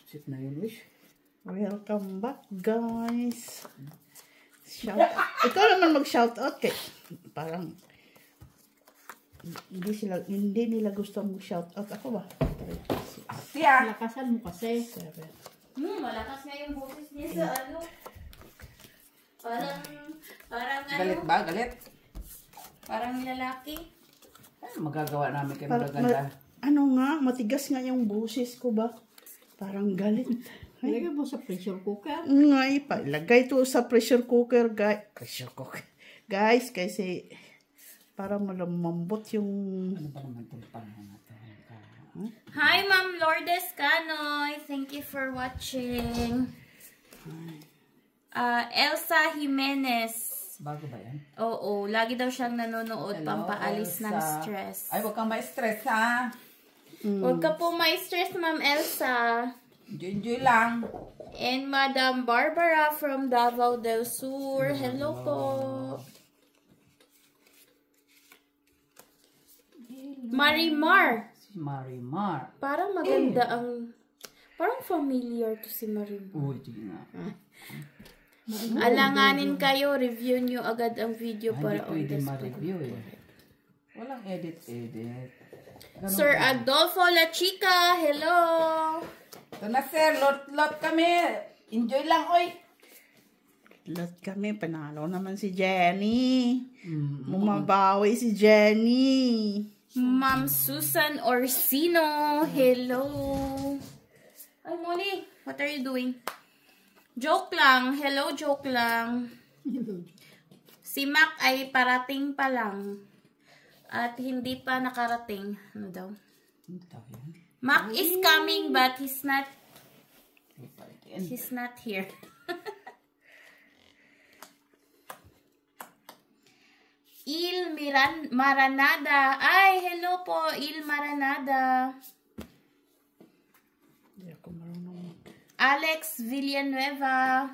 Sit na yun, wish. Welcome back, guys. Ikaw naman mag-shoutout kay parang hindi nila gusto mag-shoutout. Ako ba? Siya. Lakasan mo kasi. 7. Malakas nga yung boses niya sa ano. Parang Galit ba? Galit? Parang lalaki. Magagawa namin kayo magaganda. Ano nga, matigas nga yung boses ko ba? Parang galit. Ilagay mo sa pressure cooker. Ngay pa, ilagay to sa pressure cooker, guys. Pressure cooker. Guys, kasi para malambot yung... Ano ba naman itong panahon natin? Hi, Ma'am Lourdes Canoy. Thank you for watching. Elsa Jimenez. Bago ba yan? Oo, lagi daw siyang nanonood. Hello, Pampaalis Elsa. ng stress. Ay, huwag kang ma-stress, ha? Huwag ka po ma-stress, Ma'am Elsa. Enjoy lang. And Madam Barbara from Davao del Sur. Hello po. Marimar. Si Marimar. Parang maganda ang... Parang familiar to si Marimar. Uy, di nga. Alanganin kayo, review nyo agad ang video para on Hindi pwede the spot. ma-review eh. Walang edit. Ganun Sir ba? Adolfo La Chica, hello! Ito na, sir. Lot kami. Enjoy lang, oy. Lahat kami, panalo naman si Jenny. Bumabawi si Jenny. Ma'am Susan Orsino, hello! Ay, Molly, what are you doing? Joke lang, hello, joke lang. Si Mac ay parating pa lang. At hindi pa nakarating. Ano daw? Mac is coming but he's not here. Maranada. Ay, hello po, Il Maranada. Hindi ako marunong. Alex Villanueva.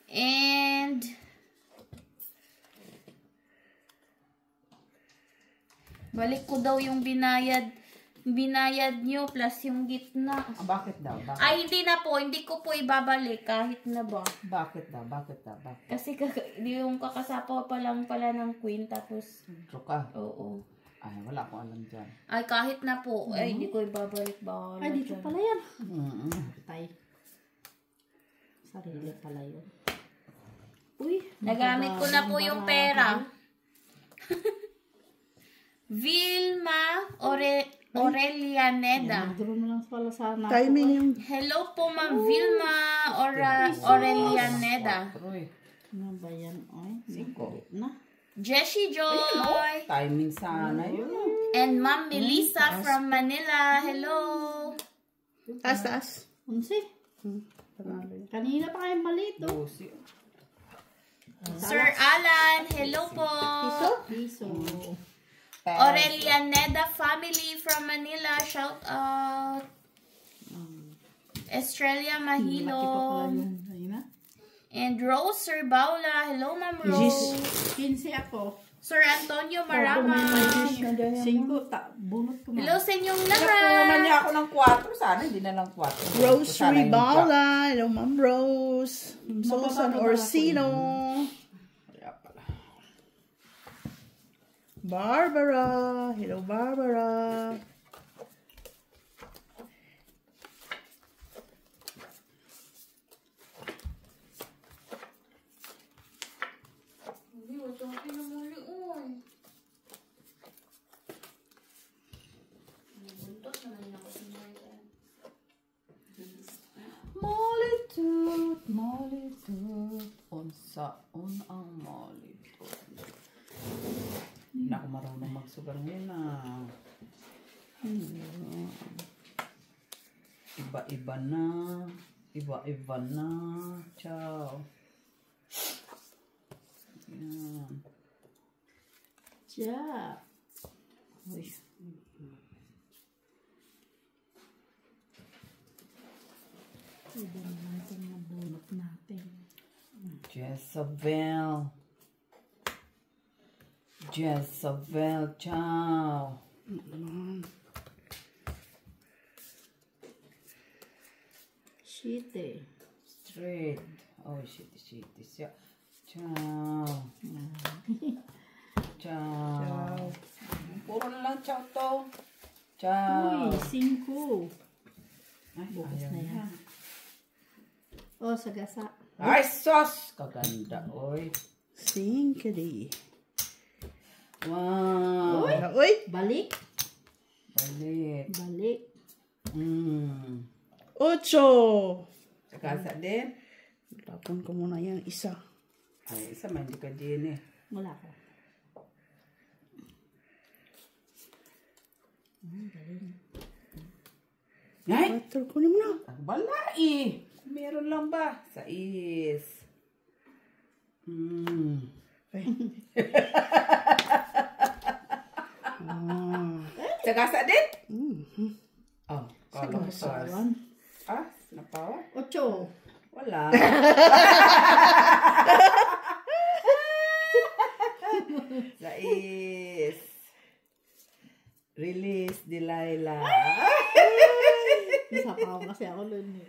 And balik ko daw yung binayad nyo plus yung gitna. Bakit daw? Bakit? Ay, hindi na po. Hindi ko po ibabalik kahit na ba. Bakit daw? Bakit? Kasi yung kakasapaw pa lang pala ng queen tapos... Troka. Oo. Ay, wala akong alam dyan. Ay, kahit na po. Ay, hindi ko ibabalik ba. Ay, dito pala yan. Tay. Sarili pala yun. Uy. Nagamit ko na po yung pera. Vilma Aurelianeda. Nagduro mo lang pala sana. Timing yung... Hello po, Ma'am Vilma Aurelianeda. Ano ba yan? Ay, na. Jessie Joy. Timing sana yun. And Ma'am Melissa from Manila. Hello. Taas. 11. Kanina pa kayo malito. Sir Alan. Hello po. Piso. Aurelianeda family from Manila. Shout out. Estrella Mahilo. And Rose Sir Baula. Hello, Ma'am Rose. 15 ako. Sir Antonio Marama. 5 bunot ko. Hello sa inyong Nakunan lahat. niya ako ng 4. Sana hindi na lang 4. Rose Ribala. Hello, Ma'am Rose. Susan Orsino. Barbara. Hello, Barbara. Molitude. Unsaon ang molitude. Hindi na ako marunong magsugar ngayon na. Iba-iba na. Iba-iba na. Ciao. Yan. Ciao. Uy. Iba naman itong nabunot natin. Jezabel. Ciao. Shite. Straight. Oh, shit. Siya. Ciao. Ciao. Puro na lang ciao to. Ciao. Uy, 5. Ay, Bukas ayaw na na. yan. Oh, sagasa. Ay, sos! Kaganda, oy. Sinkadi. Wow. Uy! Balik. Balik. Balik. 8. Sagasa din. Tapon ko muna yung isa. Ay, isa man di ka din eh. Wala ko. Galing. Ay! 4 ko na. Wala eh. Meron lang ba? 6. Ay. Sagasa din? Mm-hmm. Oh, kala ko sos. Ah, napawa? 8. Wala. Sais. Release, Delilah. Nasapaw kasi ako nun eh.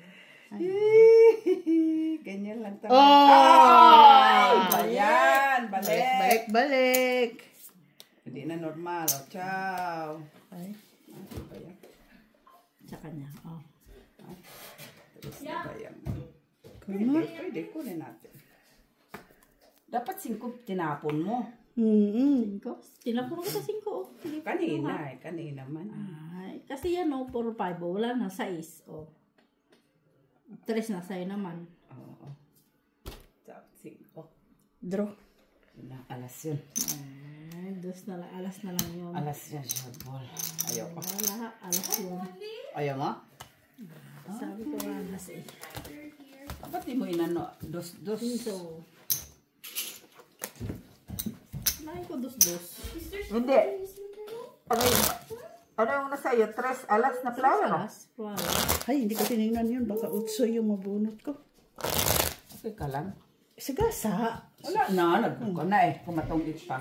Ganyan lang talaga. Oh! Bayan, balik. Balik. Hindi na normal. Oh, ciao. Ay. Ano ba yan? Sa kanya. Oh. Release na ba yan? Pwede, kunin natin. Dapat 5 tinapon mo. 5. Tinapon ko sa 5. Oh. Hindi ko Kanina eh, kanina man. Ay, kasi yan oh, 4, 5. Oh. Wala na, 6. Oh. 3 na sa'yo naman. Oo. Dapat 5. Draw. Na, alas yun. Ay, dos na lang. Alas na lang yun. Alas yan, short ball. Ayaw ko. Wala, alas yun. Ayaw mo? Sabi ko alas eh. Dapat di mo inano, dos. So, nahin ko dos. Hindi. Ano yung nasa iyo? 3 alas na flower, no? Alas, wow. Ay, hindi ko tinignan yun. Baka 8 yung mabunot ko. Okay ka lang. Sagasa. Wala na, nagbuka na eh. Kumatungit pa.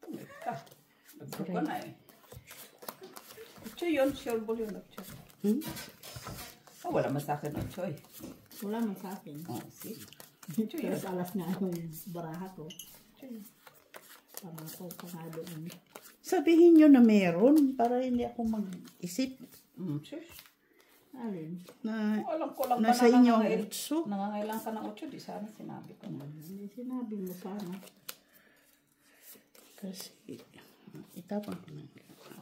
Tungit ka. Nagbuka na eh. Ocho yun, sure ball yun. Oh, wala man sa akin, Ocho eh. Wala man sa akin. Oh, see? Ocho yun. Pero alas nga yung baraha ko. Pangako, pangado. Sabihin nyo na meron para hindi ako mag-isip Sure. Alin? na Alam ko lang nasa pa inyo ang 8. nangangailang ka ng 8, di sana sinabi ko. Hindi sinabi mo sana. Kasi itapon ko na.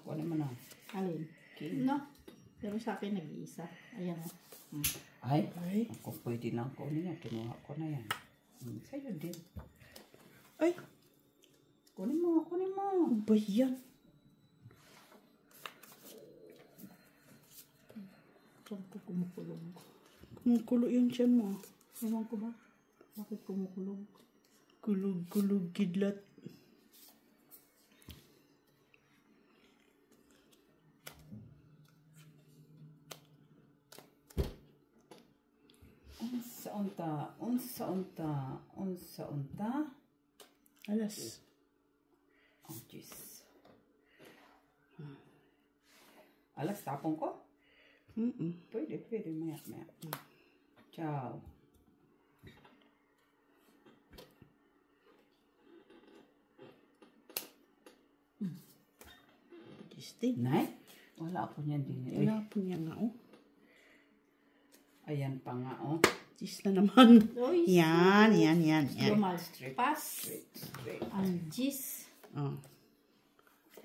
Ako naman na. Alin? King. No. Pero sa akin nag-iisa. Ayan o. Ay, Ay. kung pwede lang ko niya, kinuha ko na yan. Sa'yo din. Ay, Kunin mo. ano ba yan? Saan ko kumukulong? Kumukulo yung tiyan mo. Ewan ko ba? Bakit kumukulong? Kulog-kulog kidlat. Unsa-unta. Alas. Oh, jeez. Alas, tapong ko? Pwede, maya. Ciao. Distin. Nay? Wala ako niyan din. Wala po niya nga, oh. Ayan pa nga, oh. Dis na naman. Uy, Yan. Lumal. Pass. Straight. Ang gis. Oh.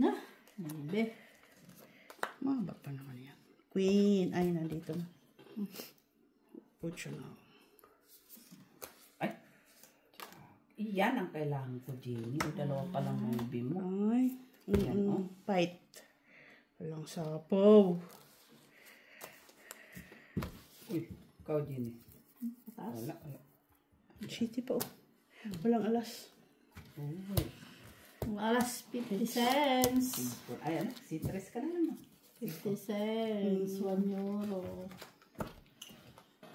Na. Nalibe. Maba pa naman yan. Queen. Ay, nandito na. Ocho na. Ay. Iyan ang kailangan ko, Jenny. O dalawa pa lang ng ibi mo. Ay. Yan, oh. Fight. Walang sapaw. Uy, ikaw, Jenny. Patas. Wala. Shitty pa, oh. Walang alas. Uy. Ang alas 50 cents. Ay, ano? Citrus ka na lang, no? 50 cents. 1 euro.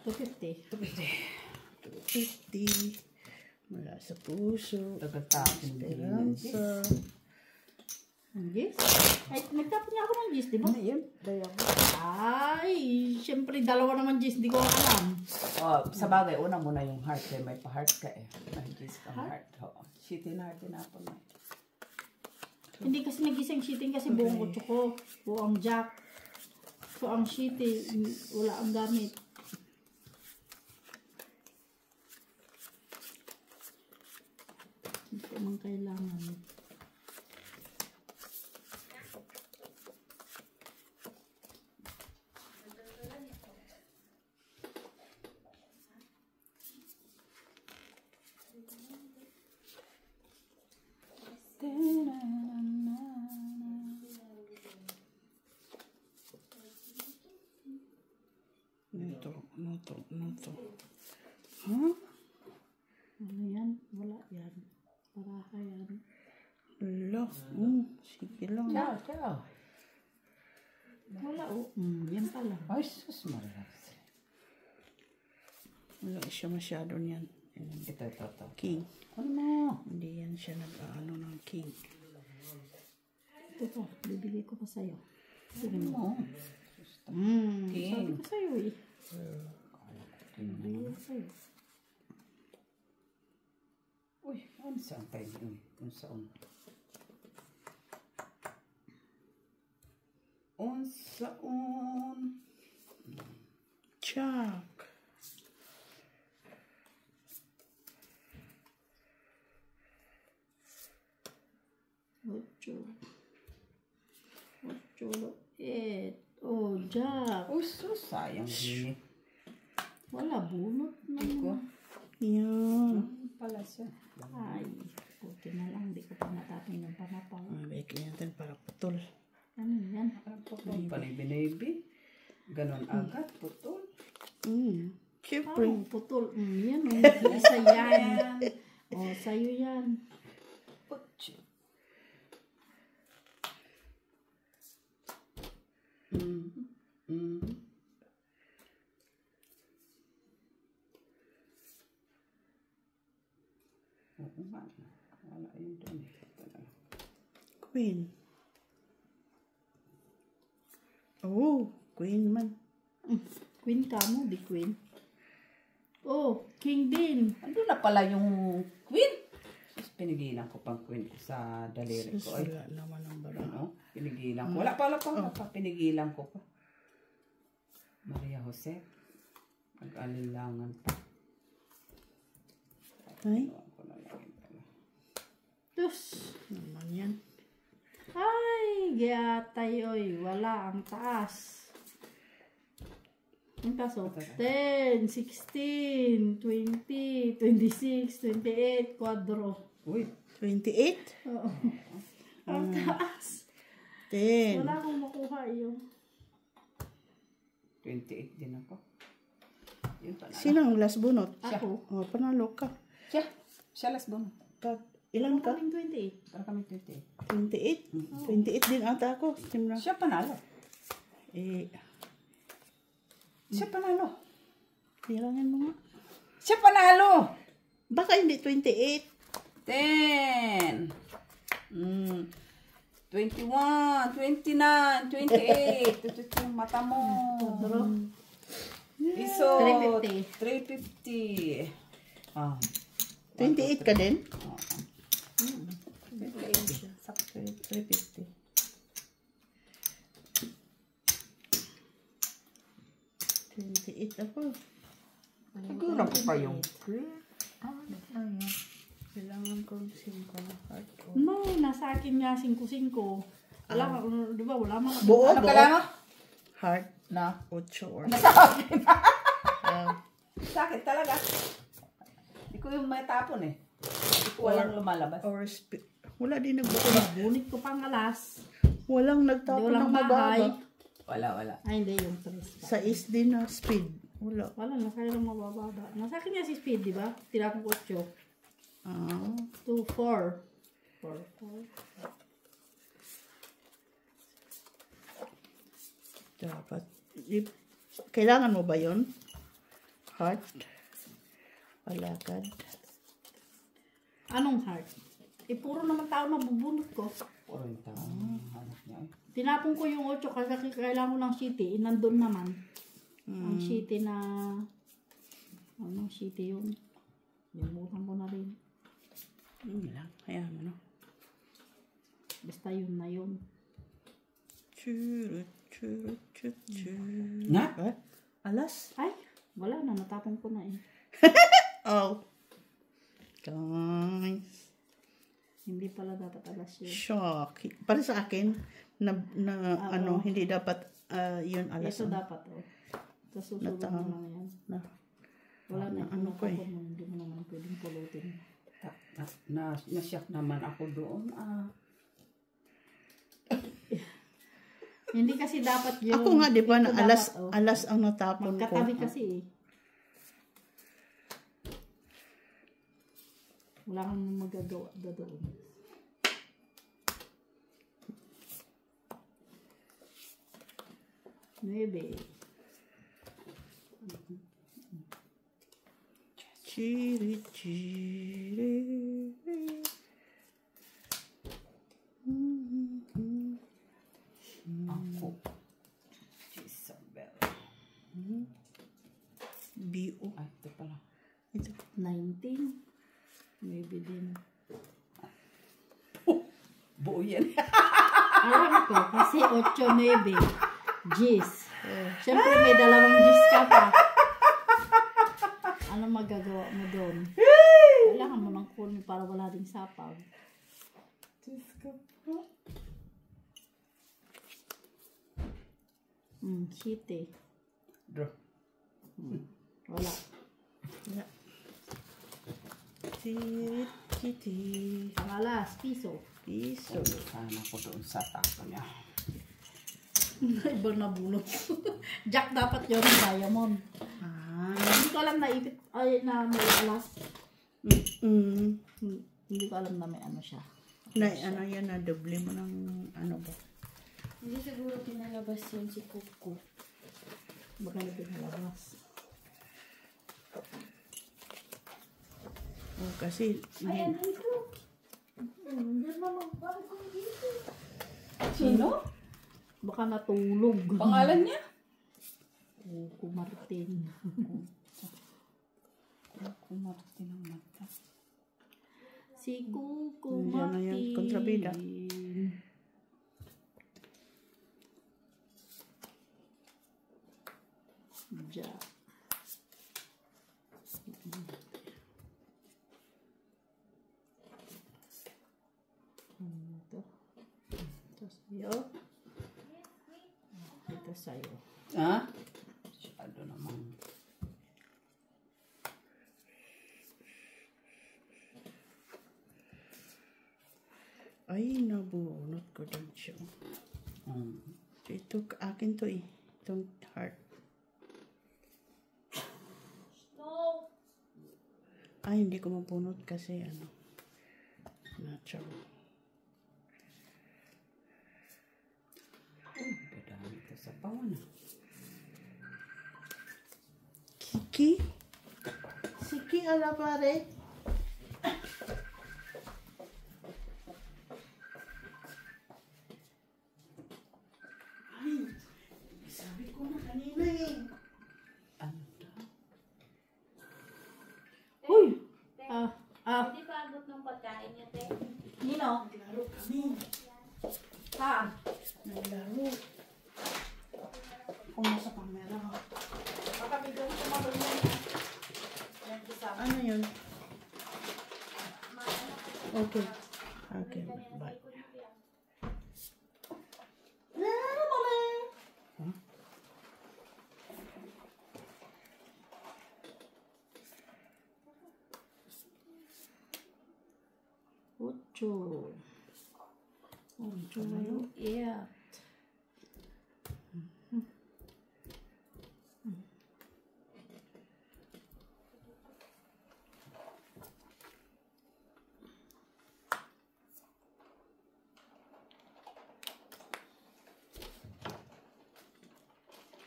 250. 50. Mula sa puso. Tagatapin din. Esperanza. Ang gis? Ay, nagtapon niya ako ng gis, di ba? Ano yun? Daya mo. Ay, syempre dalawa naman gis, di ko alam. Oh, sa bagay, una muna yung heart. Eh. May pa-heart ka eh. May gis kang heart. Oo. Shitty na heart tinapon mo. Hindi kasi nagising shitting kasi buong kutso ko. Buong jack. So, ang shitty, wala ang gamit. Hindi ko man kailangan. Ano to? Huh? Ano yan? Wala yan. Paraha yan. Wala. Sige lang. Ciao, ciao. Wala oh. Yan pala. Ay, sus, maras. Wala siya masyado niyan. Ito. King. Ano? Hindi yan siya nag-ano ng king. Ito pa. Bibili ko pa sa'yo. Sige Ano? mo. Mm. Sabi King. ko sa'yo eh. Bibili ko sa'yo. Uy, ano saan tayo yun? Unsaon? Chuck. Ocho. Oh, Jack. Uy, sus, sayang din eh. Wala bunot na. Ko. Yan. Ano pala siya? Ay, puti na lang. Di ko pa natapin ng panapaw. Baikin natin para putol. Ano yan? Ano po ba? Panibi-nibi? Ganon agad, putol. Siyempre. Oh, putol. Yan oh. Isa yan. Oh, sa'yo yan. Putsi. Oo nga. Wala yun doon. Queen. Oh, queen man. Queen ka mo, di queen. Oh, king din. Ando na pala yung queen. Sus, pinigilan ko pang queen sa daliri ko. Ay, Wala naman ang bara. ano? Pinigilan ko. Wala pa. Pinigilan ko pa. Maria Jose. Mag-alilangan pa. Ay, Ginawa ko na lang yun pala. Tus. naman yan. Ay, giyatay oy. Wala ang taas. Ang kaso, 10, 16, 20, 26, 28, kwadro. Uy, 28? Oo. Ang taas. 10. Wala akong makuha yung 28 din ako. Yun panalo. Sinang last bunot? ako. Oh, panalo ka. Siya last doon. Ilan ka? Kaming 28. Para kami 28. 28? 28 din ata ako. Simra. Siya panalo. Eh, Siya panalo. bilangin mo nga. Siya panalo. Baka hindi 28. 10. 21, 29, 28. Ito yung mata mo. Iso. 350. 350. Ah. 28 ka din? Oo. 28. Sakto 350. 28 ako. Siguro po kayong Kailangan ko 5 na heart. No, nasa akin nga 5-5. Wala ka, di ba? Wala man. Buo, Ano buo. kailangan? Heart. Na? 8 or Sakit talaga. Hindi ko yung may tapon eh. Hindi ko walang lumalabas. or wala din nagbuko. Bunit ko pang alas. Walang nagtapon Walang ng bahay. mababa. Wala. Ay, hindi yung 3. Sa is din na speed. Wala. Wala na, kaya lang mabababa. Nasa akin nga si Speed, di ba? Tira kong 8. Ah. 2, 4. 4. Dapat. Kailangan mo ba yun? Heart. Palakad. Anong heart? Eh, puro naman tao nabubunot ko. 40 anak niya. Tinapon ko yung 8 kasi kailangan ko ng city. Nandun naman. Ang city na... Ano, city yun. Limutan ko na rin. Yun lang. Ayan mo, no? Basta yun na yun. Churut, churut, churut, churut. Na? Alas? Ay, wala na. Natapon ko na eh. Oh. Guys. Hindi pala dapat alas yun. Shock. Para sa akin, ano, hindi dapat yun alas. Ito dapat oh. Tapos susunod mo lang yan. Wala na. Ano ko eh. Hindi mo naman pwedeng pulutin. Na-shock naman ako doon. Hindi kasi dapat yun. Ako nga, di ba, na Ito alas, dapat, alas ang natapon ko. magkatabi kasi eh. Wala kang magagawa doon. Maybe. Chiri, chiri. Ako. Isabel. B.O. Ay, ito pala. Ito. 19. Maybe din. Buo yan. Alam ko, kasi 8, 9. Gis. Siyempre may dalawang gis ka pa. Ano magagawa mo doon? Kailangan mo ng kunin para wala ding sapaw. Diyos ko po. City. Draw. Wala. Chiri, chiri. Pangalas, piso. Piso. Sana ko doon sa tapo niya. Ibang nabunot. Jack dapat yun, diamond. Hindi ko alam na ipit, ay na may alas. Hindi ko alam na may ano siya. Na, ano yan, na doble mo ng ano ba? Hindi siguro pinalabas yun si Kuko. Baka na pinalabas. Oh, kasi, Ayan, ito. Sino? Baka natulog. Pangalan niya? Kuko Martin. Kumarte ng mata. Si Kuko Yan na Martin. yan, kontrabida. Jack. Ito. Ito sa'yo. Ito sa'yo. Ha? Masyado naman. ay, nabunot ko din siya. Ito, akin to eh. Itong heart. No. Ay, hindi ko mabunot kasi ano. Natural. Dadami ito sa pawan. Kiki? Siki, ala pare. Ay, sabi ko na kanina eh. Ano to? Uy! Hindi pa abot ng pagkain niya, te. Nino? Naglaro kami. Saan? Naglaro. Kung nasa camera. Baka biglang tumalon yan. Yan kasama. Ano yun? Okay. Okay, bye. Ocho. Ocho maliit.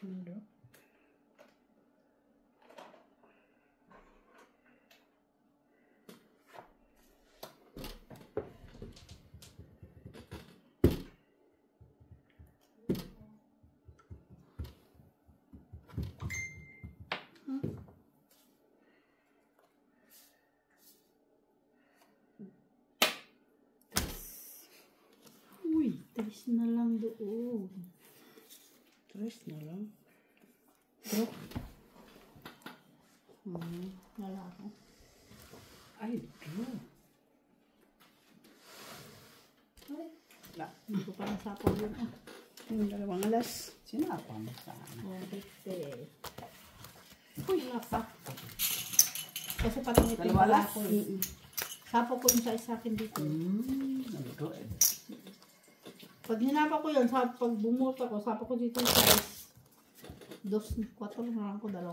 Ano? 3 na lang doon. 3 na lang. Bro. Wala ako. Ay, draw. Hindi ko pa nasapaw yun. Yung dalawang alas. Sinapa mo sana. Uy, wala pa. Kasi patingitin Dalawa pala alas? ako eh. Sapo ko yung sa akin dito. Nagdo eh. Pag hinapa ko yun, pag bumuta ko, sapo ko dito yung size. 2, 4 na lang ko, 2.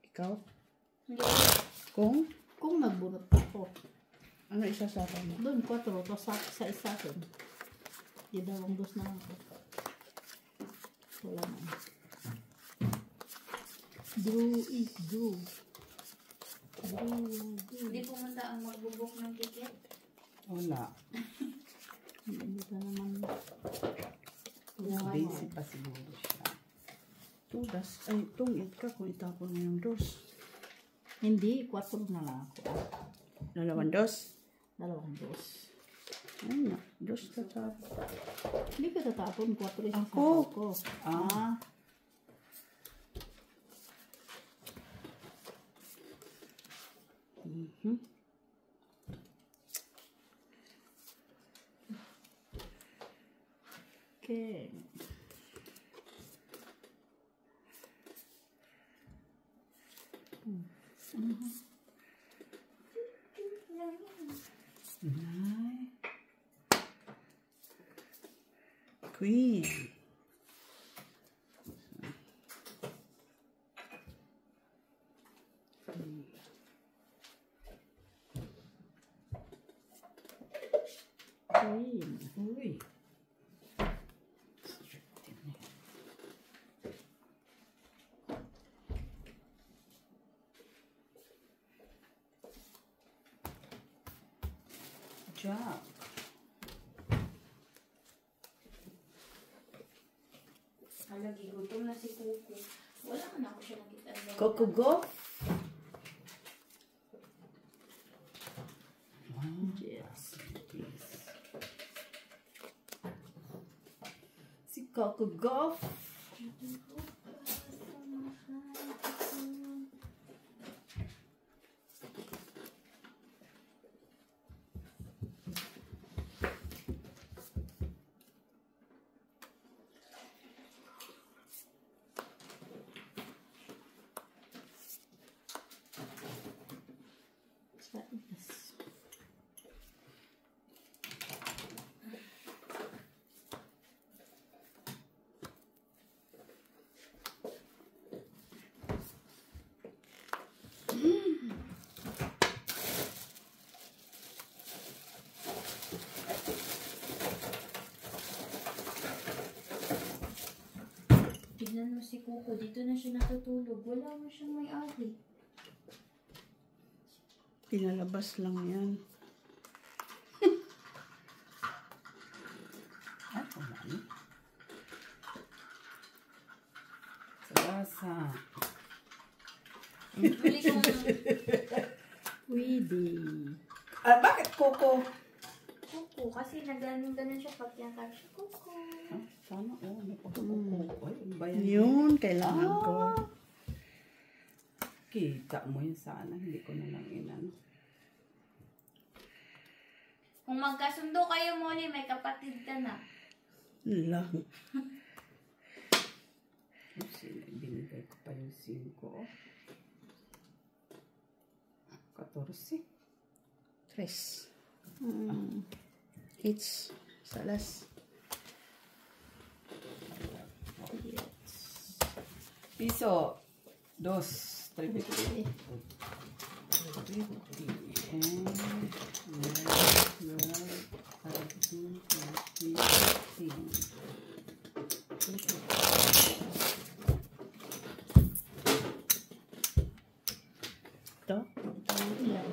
Ikaw? Hindi. Kung nagbunot ako, Ano isasapa mo? doon 4, tapos sa isa akin. Di 2 na lang ko. Wala na. Drew is drew. Hindi pumunta ang magbubok ng ticket. Wala. Hindi ka naman. Busy pa siguro siya. Tungit ka kung itapon mo yung 2. Hindi, 4 na lang ako. 2. 2. Ay na, 2 tatapon. Hindi ka tatapon, 4 yung Ako. sapaw ko. Okay. Ay. Queen. Queen. Uy. Jack. Halagi, gutom na si Kuko. Wala man ako siya nakita. Coco go? Yes. Si Coco Golf. Yes. Tignan mo si Kuko. Dito na siya natutulog. Wala mo siyang may ari. Pinalabas lang yan. Ay, kumali. Salasa. Huli kong Pwede. Ah, bakit Coco? Kuko. Kasi naganon-ganon siya pag tiyakar siya. Kuko. Ah, sana, may pagkukuko. Ay, ang bayan. Yun, kailangan ko. Kita mo yun sana. Hindi ko na lang inano. Kung magkasundo kayo, Molly, may kapatid ka na. Lang. Oops, binigay ko pa yung 5. 14. 3. Each. Salas. Piso. 2. 350. 15. Ito. Yan.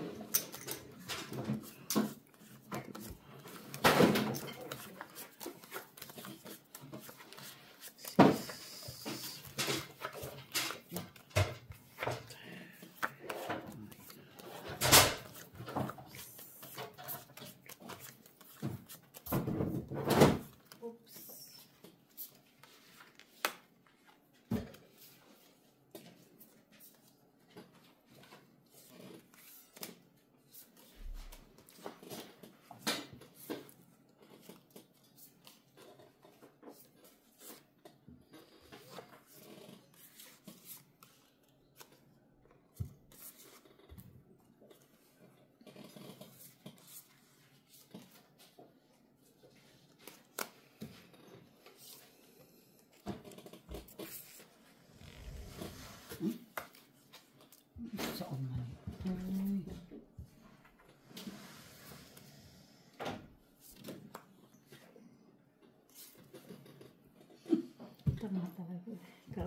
Tama tayo.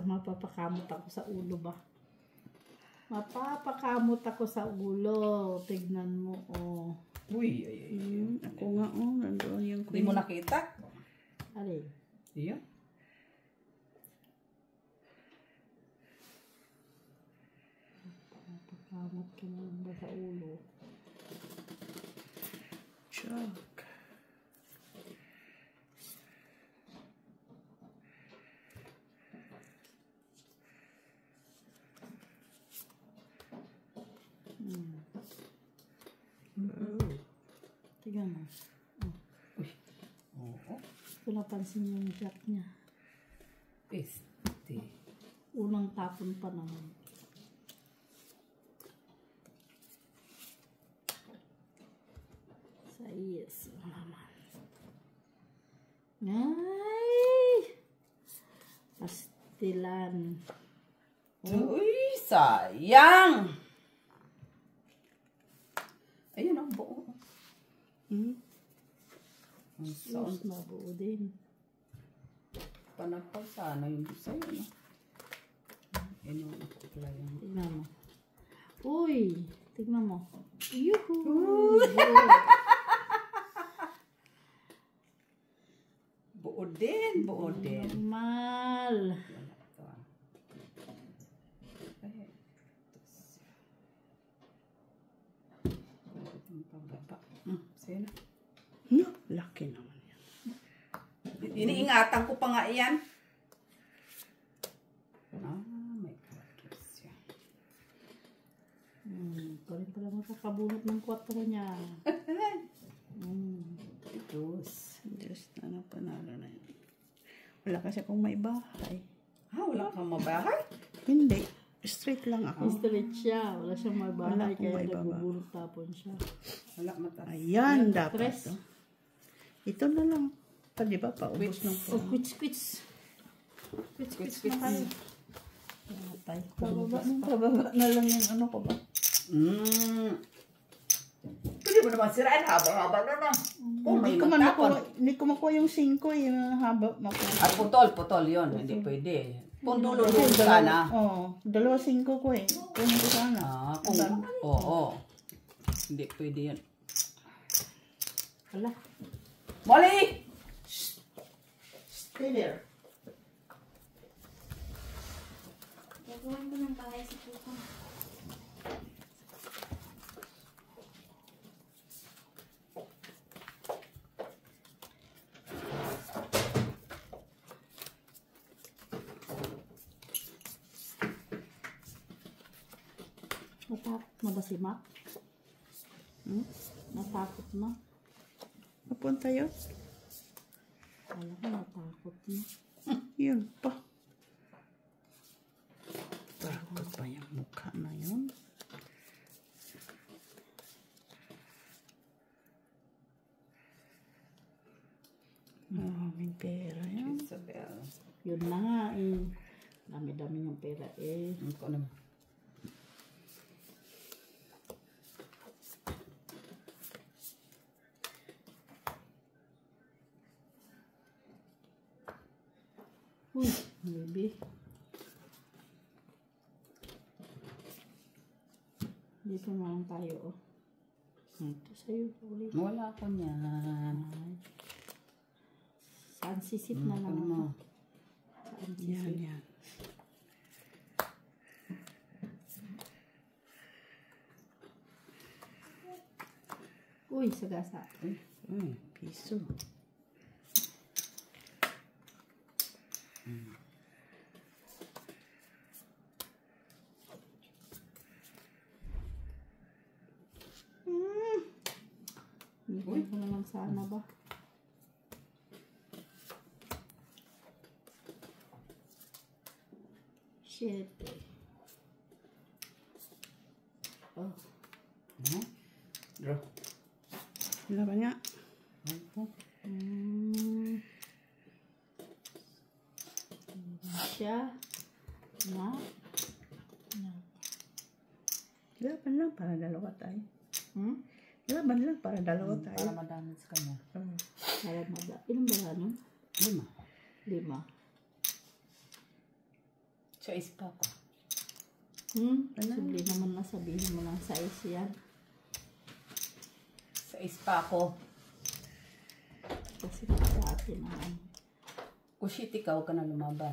Mapapakamot ako sa ulo ba? Mapapakamot ako sa ulo. Tignan mo, oh. Uy, ay, ay. Ako nga, nandoon yung Hindi mo nakita? Alin? Iya. Mapapakamot ka naman ba sa ulo? Chuck. Tignan mo. Oo. Ito napansin yung jack niya. Peste. Unang tapon pa naman. Sa yes naman. Ay! Pastilan. Uy, sayang! Ayun ang buo. Ang Sauce na buo din. panagpag sana yung sa'yo, no? Ayun yung yan. Tignan mo. Uy! Tignan mo. Yuhu! Buo din, buo din. Normal. Wala to, ah. Ay, itong pababa. Sino? No, laki naman yan. Iniingatan ko pa nga iyan. May quarters yan. Ito rin pala makakabunot ng 4 niya. Diyos. Diyos na panalo na yun. Wala kasi akong may bahay. Wala kang mabahay? Hindi. Straight lang ako. Straight siya. Wala siyang may bahay. Wala akong Kaya may baba. nagbubulot tapon siya. Wala mataas. Ayan, dapat Tres. to. Ito na lang. Di ba? Paubos ng po. Quits. Quits. na kayo. Patay. Pababa na lang yung ano ko ba? Pwede mo naman sirain. Haba-haba na na. Kung may magtapon. Hindi ko makuha yung 5 eh. Haba makuha. At putol yun. Hindi pwede. Kung dulo sana. Oo. 2-5 ko eh. Kung ko sana. Oo. Hindi pwede yan. Wala. Molly! Stay there. Gagawin ko ng bahay sa puso. Natakot na ba si Mac? Natakot na. Papunta yun? Wala ko natakot na. Yun pa. Takot pa yung mukha na yun. Maraming pera yan. Isabel. Yun na nga eh. Dami-dami ng pera eh. Ikaw naman. Uy, baby. Dito na lang tayo, oh. Ito sa'yo, ulit. Wala ko niyan. Saan sisip na lang Ano mo? ako? Saan Yan, sisip? yan. Uy, sagasa. Piso. Uy, ko na lang sana ba? Shit. Oh. Draw. Wala ba niya? Siya. Na. Laban lang para dalawa tayo. Hmm? Laban lang para dalawa tayo. Para madami sa kanya. Kaya mada. Ilan ba ano? 5. 5. Size pa ko. Sabi naman na sabihin mo lang size yan. Size pa ako. Kasi sa atin naman. Kushit, ikaw ka na lumaban.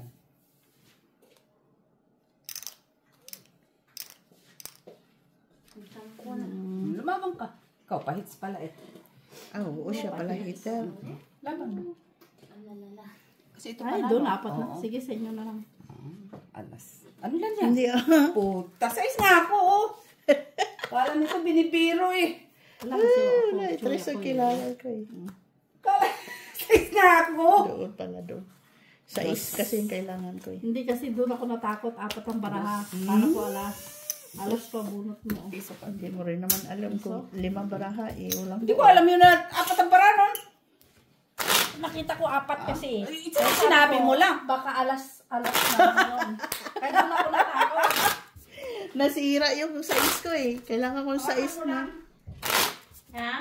Lumaban ka. Ikaw, pahits pala eh. Oo, siya pala hitter. Laban mo. Kasi ito Ay, pala. doon, no? 4 na. Sige, sa inyo na lang. Alas. Ano lang yan? Hindi Puta, size nga ako oh. Kala nito binibiro eh. Wala kasi ako. Tres ang kilala ko eh. Kala, size nga ako. Doon pala doon. Size kasi yung kailangan ko eh. Hindi kasi doon ako natakot. 4 ang baraha. Paano ko alas? Alas pa bunot mo. Isa pa. Hindi mo rin naman alam kung 5 baraha eh. Walang Hindi ko alam yun na 4 ang para nun. Nakita ko 4 kasi eh. Ito sinabi mo lang. Baka alas na yun. Kaya doon ako natakot. Nasira yung size ko eh. Kailangan ko yung size na. Ha?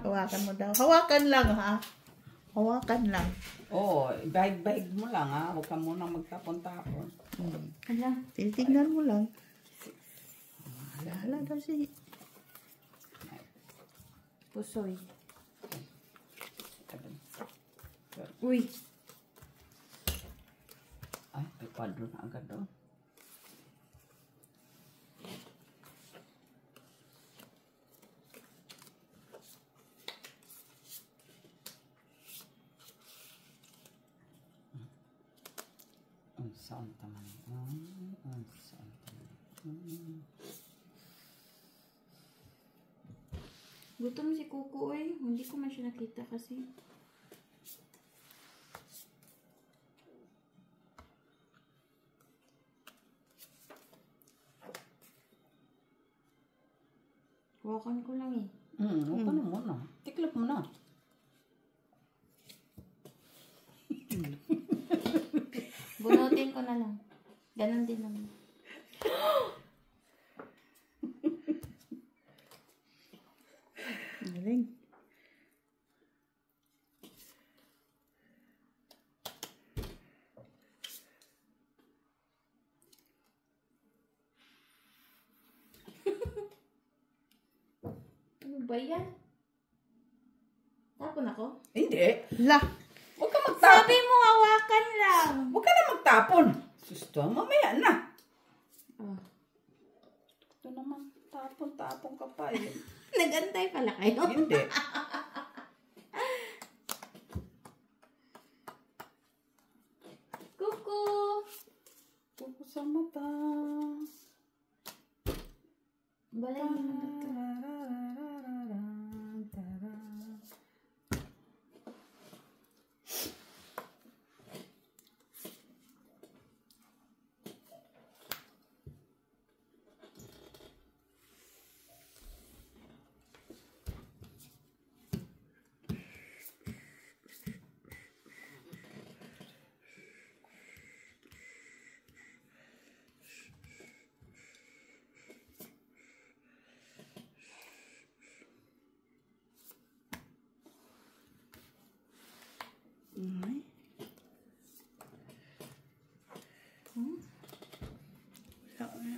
Hawakan mo daw. Hawakan lang ha. Hawakan lang. Oo, bahig-bahig mo lang ha. Huwag ka munang magtapon-tapon. Hala. Titignan mo lang. Hala daw si... Pusoy. Uy. Ay, may kwadro na agad doon. Ang saan taman. Ang saan taman. Gutom si Kuko eh. Hindi ko man siya nakita kasi. Hawakan ko lang eh. Huwag ka na muna. Tiklop mo na. Bunutin ko na lang. Ganon din naman. Galing. Ano ba yan? Tapon ako? Hindi. La. Huwag ka magtapon. Sabi mo hawakan lang. Huwag ka na magtapon. Susto, mamaya na. Oh. Ito naman, tapon-tapon ka pa eh. Nagantay pala kayo. Hindi. Kuko! Pupo sa mata. Balay mo na ito.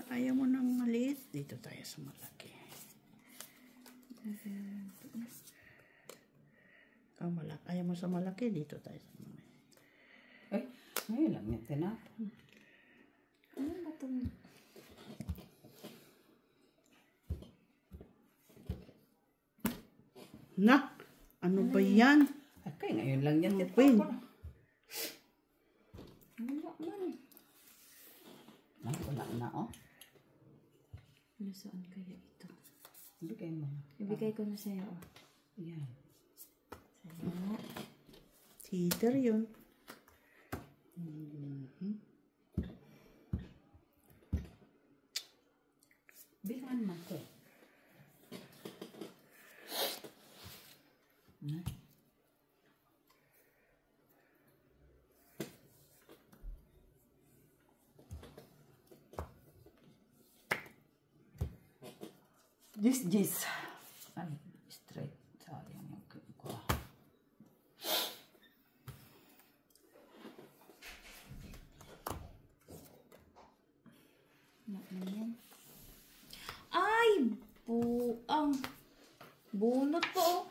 Ayaw mo ng maliit. Dito tayo sa malaki. Oh, malaki. Ayaw mo sa malaki. Dito tayo sa malaki. Eh, ngayon lang yung tinapon. Ano ba ito? Na! Ano ba yan? Okay, ngayon lang yan Open. tinapon. Wala man. Ah, wala na oh. Ano saan kaya ito? Ibigay mo. Ibigay ko na sa'yo. Oh. Yan. Sa'yo. Heater yun. Bilangan mo ko. This. Ay, straight. Sayang yung ko. Bunot po.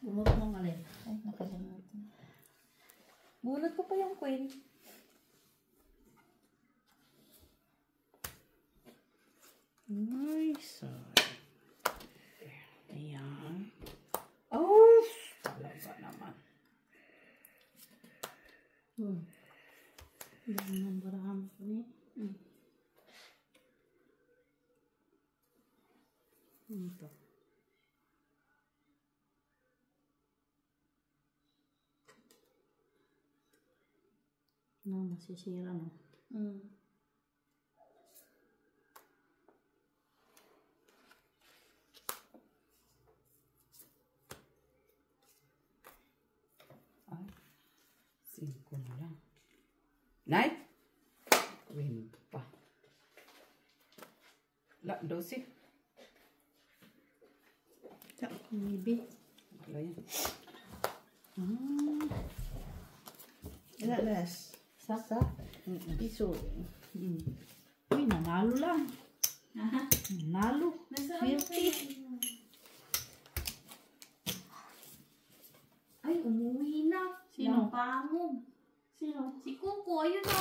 Bunot mong alin. Ay, nakalimutan. Bunot ko pa yung queen. Nice. Ayan. Oh, talaga naman. Ganyan barang ni. Ito. Masisira no. Ay, 5 na lang. Nay? Queen pa. La, 12. Maybe. Wala yan. Ilan less? Saka. Piso. Uy, nanalo lang. Nanalo. Swerte. Ay, umuwi na. Sino? Ng pangog. Sino? Si Kuko, ayun o.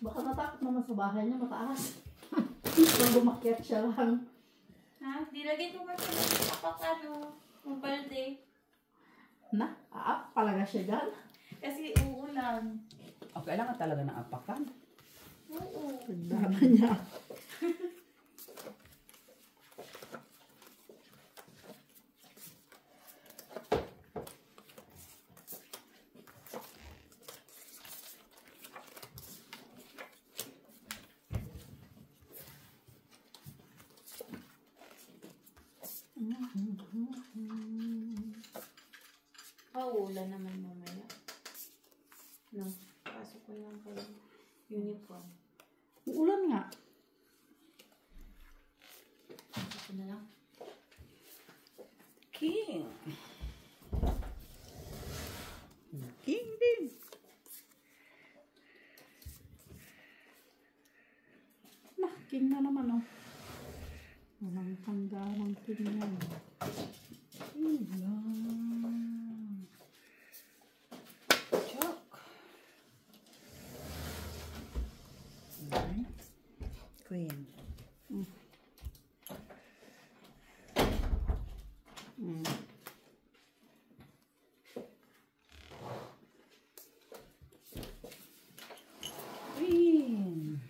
Baka natakot naman sa bahay niya, mataas. Kung lumakyat siya lang. Ha? Dilagay ko ba ito ng apakano? Ang balde. Na, palaga siya dyan. Kasi uulan. O, kailangan talaga ng apakan. Oo. Pagdama niya. Uulan naman mamaya. No, pasok ko lang kayo. Uniform. Ulan nga. Pasok ko na lang. King. King din. King na naman oh. Walang tanda ng king yan. Chok. Queen. Queen.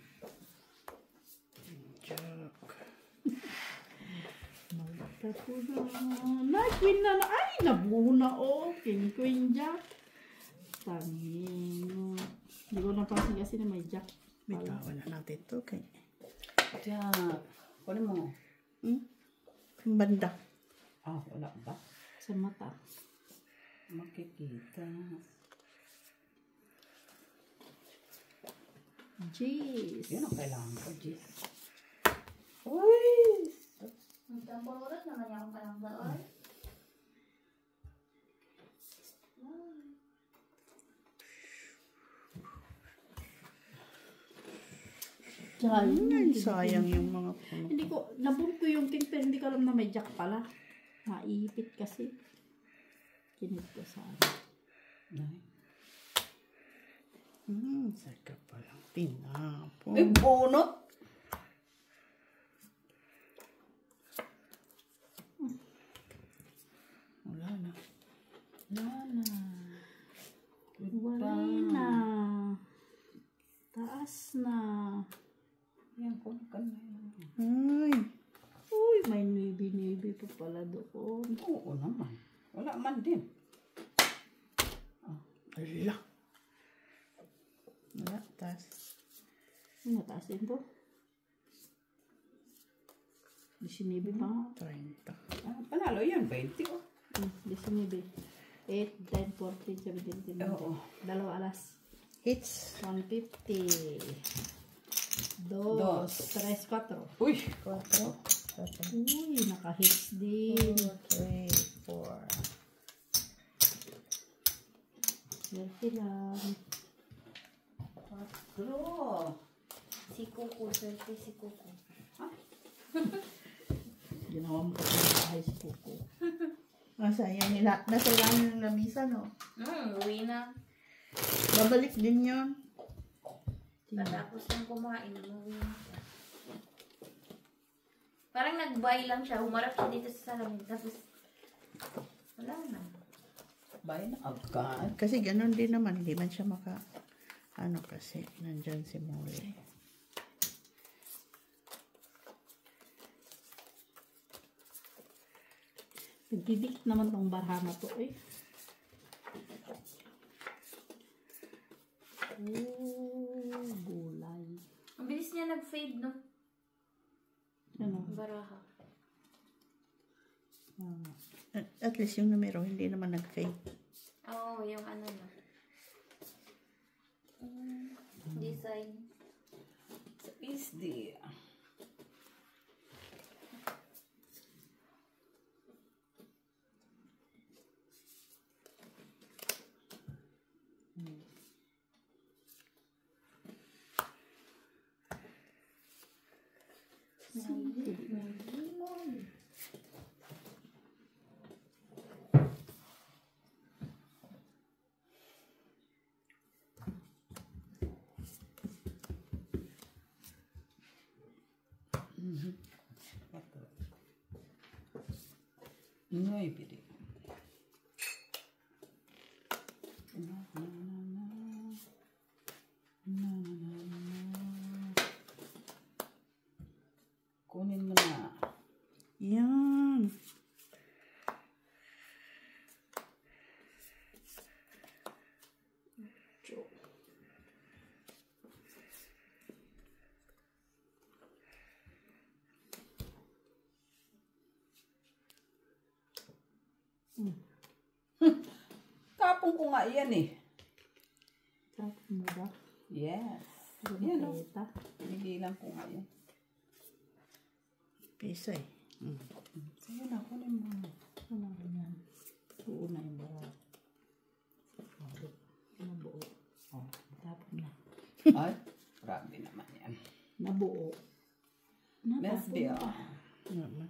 Joke. Magtapo na. Queen na na. Ay, nabuo na oh. King, queen, jack. Tangin. Hindi ko napansin kasi na may jack. Bitawan na natin ito. Okay. Kaya, kunin mo. Yung banda. Ah, wala ba? Sa mata. Makikita. Jeez. Yun ang kailangan ko, Jis. Uy! Ang tamporot naman yung parang baon. Ay, sayang yung mga puno. Hindi ko, nabunto yung king pero hindi ko alam na may jack pala. Maipit kasi. Kinit ko sa ano. Nay. Saka palang tinapon. Ay, bunot! Wala na. Wala na. Wala na. Taas na. Yan, kunin ka na yan. Ay. Uy, may navy pa pala doon. Oo naman. Wala man din. Ala. Wala. Tas. Ano taas din to? 19 pa nga. 30. Ah, panalo yan, 20 oh. 19. 8, 10, 14, 17, 18. Oo. Dalawa alas. Hits. 150. 2, Dos. 3, 4. Uy! 4. Uy, naka-hits din. 3, 4. Swerte lang. Bro! Si Kuko, swerte si Kuko. Ah, Ginawa mo kasi ng bahay si Coco. Sayang nila. Nasa ilalim ng lamisa, no? Uwi na. Babalik din yun. Tapos nang kumain, umuwi na siya. Parang nag-buy lang siya. Humarap siya dito sa salamin. Tapos, wala na. Buy na agad. Kasi ganun din naman. Hindi man siya kasi nandyan si Molly. Nagdidikit naman tong barhama to eh. Gulay. Ang bilis niya nag-fade, no? Ano? Baraha. At least yung numero, hindi naman nag-fade. Oo, yung ano na. Design. Sa PSD. Nueve. Kunin mo na. Yan. Kapong ko nga yan eh. Tapos mo ba? Yes. Yan o. Kita. Pinigilan ko nga yan. Pisa eh. Sige na, kunin mo. Ano ba yan? Buo na yung buo. Ano buo? Oh, tapos na. Ay, grabe naman yan. Nabuo. Let's be na. Naman.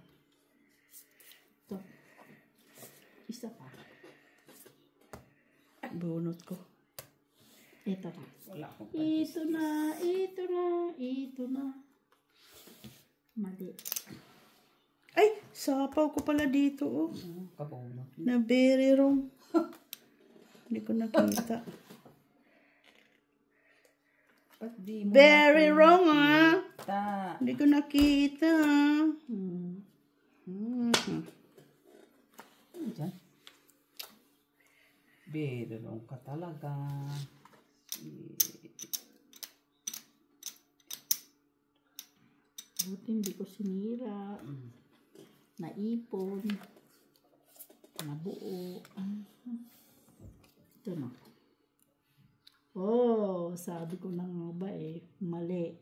Ito. Isa pa. Bunot ko. Ito na. Wala akong Ito na. Ito na. Ito na. Mali. Ay, sapaw ko pala dito, oh. kabunot. Na very wrong. Hindi ko nakita. Ba't di mo Very wrong, ah. nakita? Hindi ko nakita, ah. Ano dyan? Very wrong ka talaga. Buti hindi ko sinira. Naipon. Nabuo. Ito na. Oh, sabi ko na nga ba eh. Mali.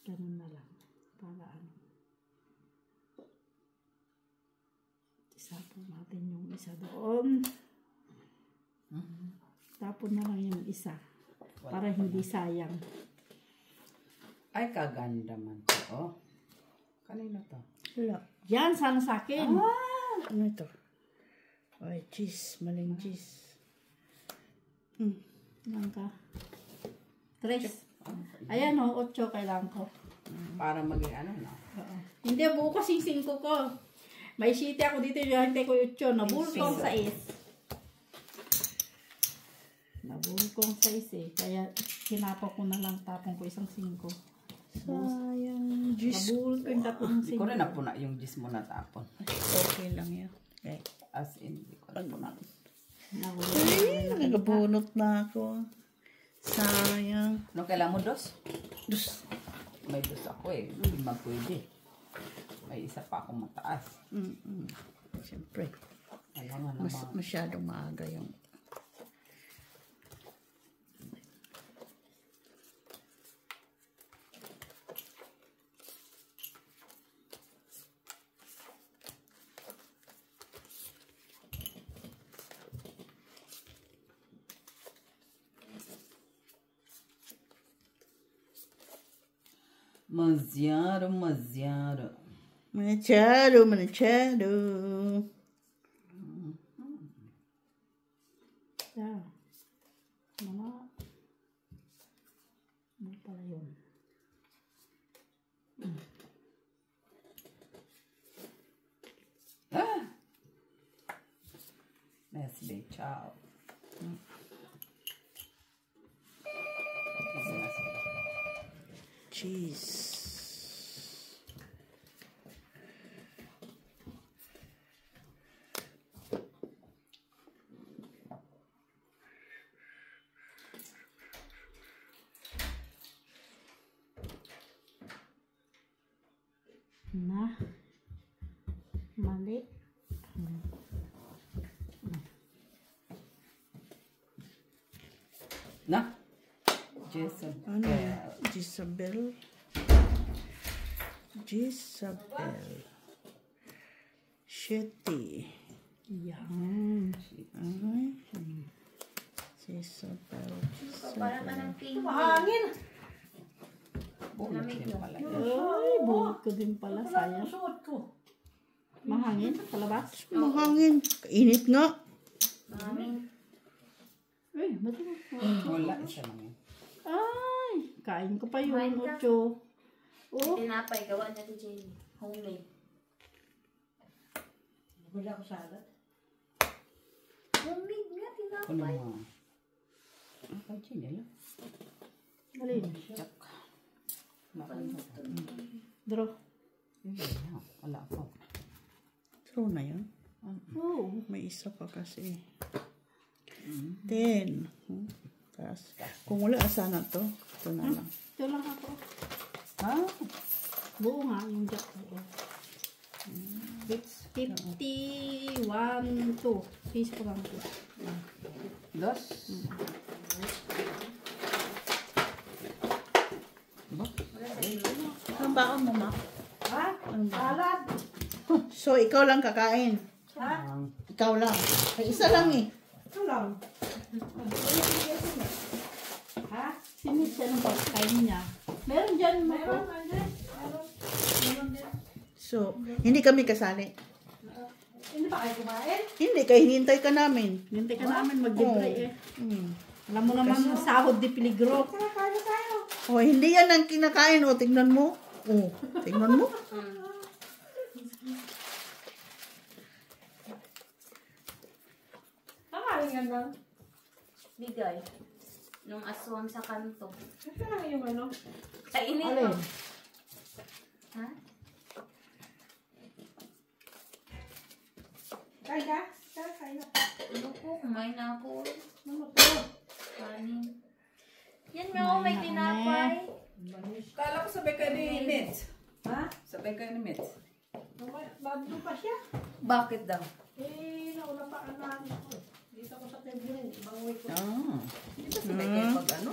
Ganun na lang. Para ano. Isapon natin yung isa doon. Tapon na lang yung isa. Para hindi sayang. Ay, kaganda man to. Oh. Kanina to. Wala. Yan, sana sa akin. Ano ito? Ay, cheese. Maling cheese. Yan ka. 3. Ayan o, 8 kailangan ko. Para maging ano na. Oo. Hindi, buo kasi 5 ko. May siti ako dito, yung hintay ko 8. Nabul ko ang 6. Nabul ko ang 6 eh. Kaya hinapa ko na lang, tapon ko isang 5. Sayang. Juice. Nabul ko yung tapon ng Hindi ko rin napuna yung gis mo natapon. Okay lang yan. Okay. As in, hindi ko napuna. Ay, nagabunot na ako. Sayang. Ano kailangan mo, dos? Dus. May dos ako eh. Hindi pwede. May isa pa akong mataas. Siyempre. Alam nga naman. Masyadong maaga yung Masyado, masyado. Manachado, manachado. Yeah. Mga. Ano pala yun? Ah! Nestle, ciao. Cheese. Na. Mali. Na? Jason. Ano? Jezabel. Jezabel. Shetty. Yan. Ay. Jezabel. Para ka ng pink. Bunot din pala yun. Ay, buhok ko din pala. Sayang. Mahangin sa labas. Mahangin. Kainit nga. Mami. Ay, ba't mo? Wala, isa lang yun. Ay, kain ko pa Kumain yung ka. ocho. Oh, Tinapay, gawa na ti Jenny. Homemade. Wala ko salad. Homemade nga, Ano tinapay. mo? Ay, chinela. alin. Chak. Nakanda. Draw. Wala pa. True na yun. Oh, May isa pa kasi. 10. Tapos, kung wala, sana to. Ito na lang. ito lang ako. Ha? Buo nga yung jack ko. 51, 2. Piece ko lang ito. Dos. Ba? Ang baon mo, ma? Ha? Salad. So, ikaw lang kakain. Ha? Ikaw lang. Ay, isa lang eh. Ito lang. Ha? Sinit siya ng pagkain niya. Meron dyan mo ko. Meron, Andre. Meron din. So, hindi kami kasali. Hindi ba kayo kumain? Hindi, kaya hinintay ka namin. Hintay ka namin mag-libre eh. Hmm. Alam mo naman yung sahod di peligro. Tara, kain na tayo. Oh, hindi yan ang kinakain. O, tignan mo. Oh, tignan mo. Kakain nga lang. Bigay. Nung aswang sa kanto. Ito lang yung ano. Kainin mo. Alin? Ha? Kain ka? Tara, kain na. Ano po? Kumain na ako. Ano to? Kanin. Yan mo, may tinapay. Kala ko sabay kayo ni Mitch. Ha? Sabay kayo ni Mitch. Bago pa siya. Bakit daw? Eh, nauna pa ang namin ko. Dito ko sa table ibang way ko. Ah. Hindi ba sabay kayo pag ano?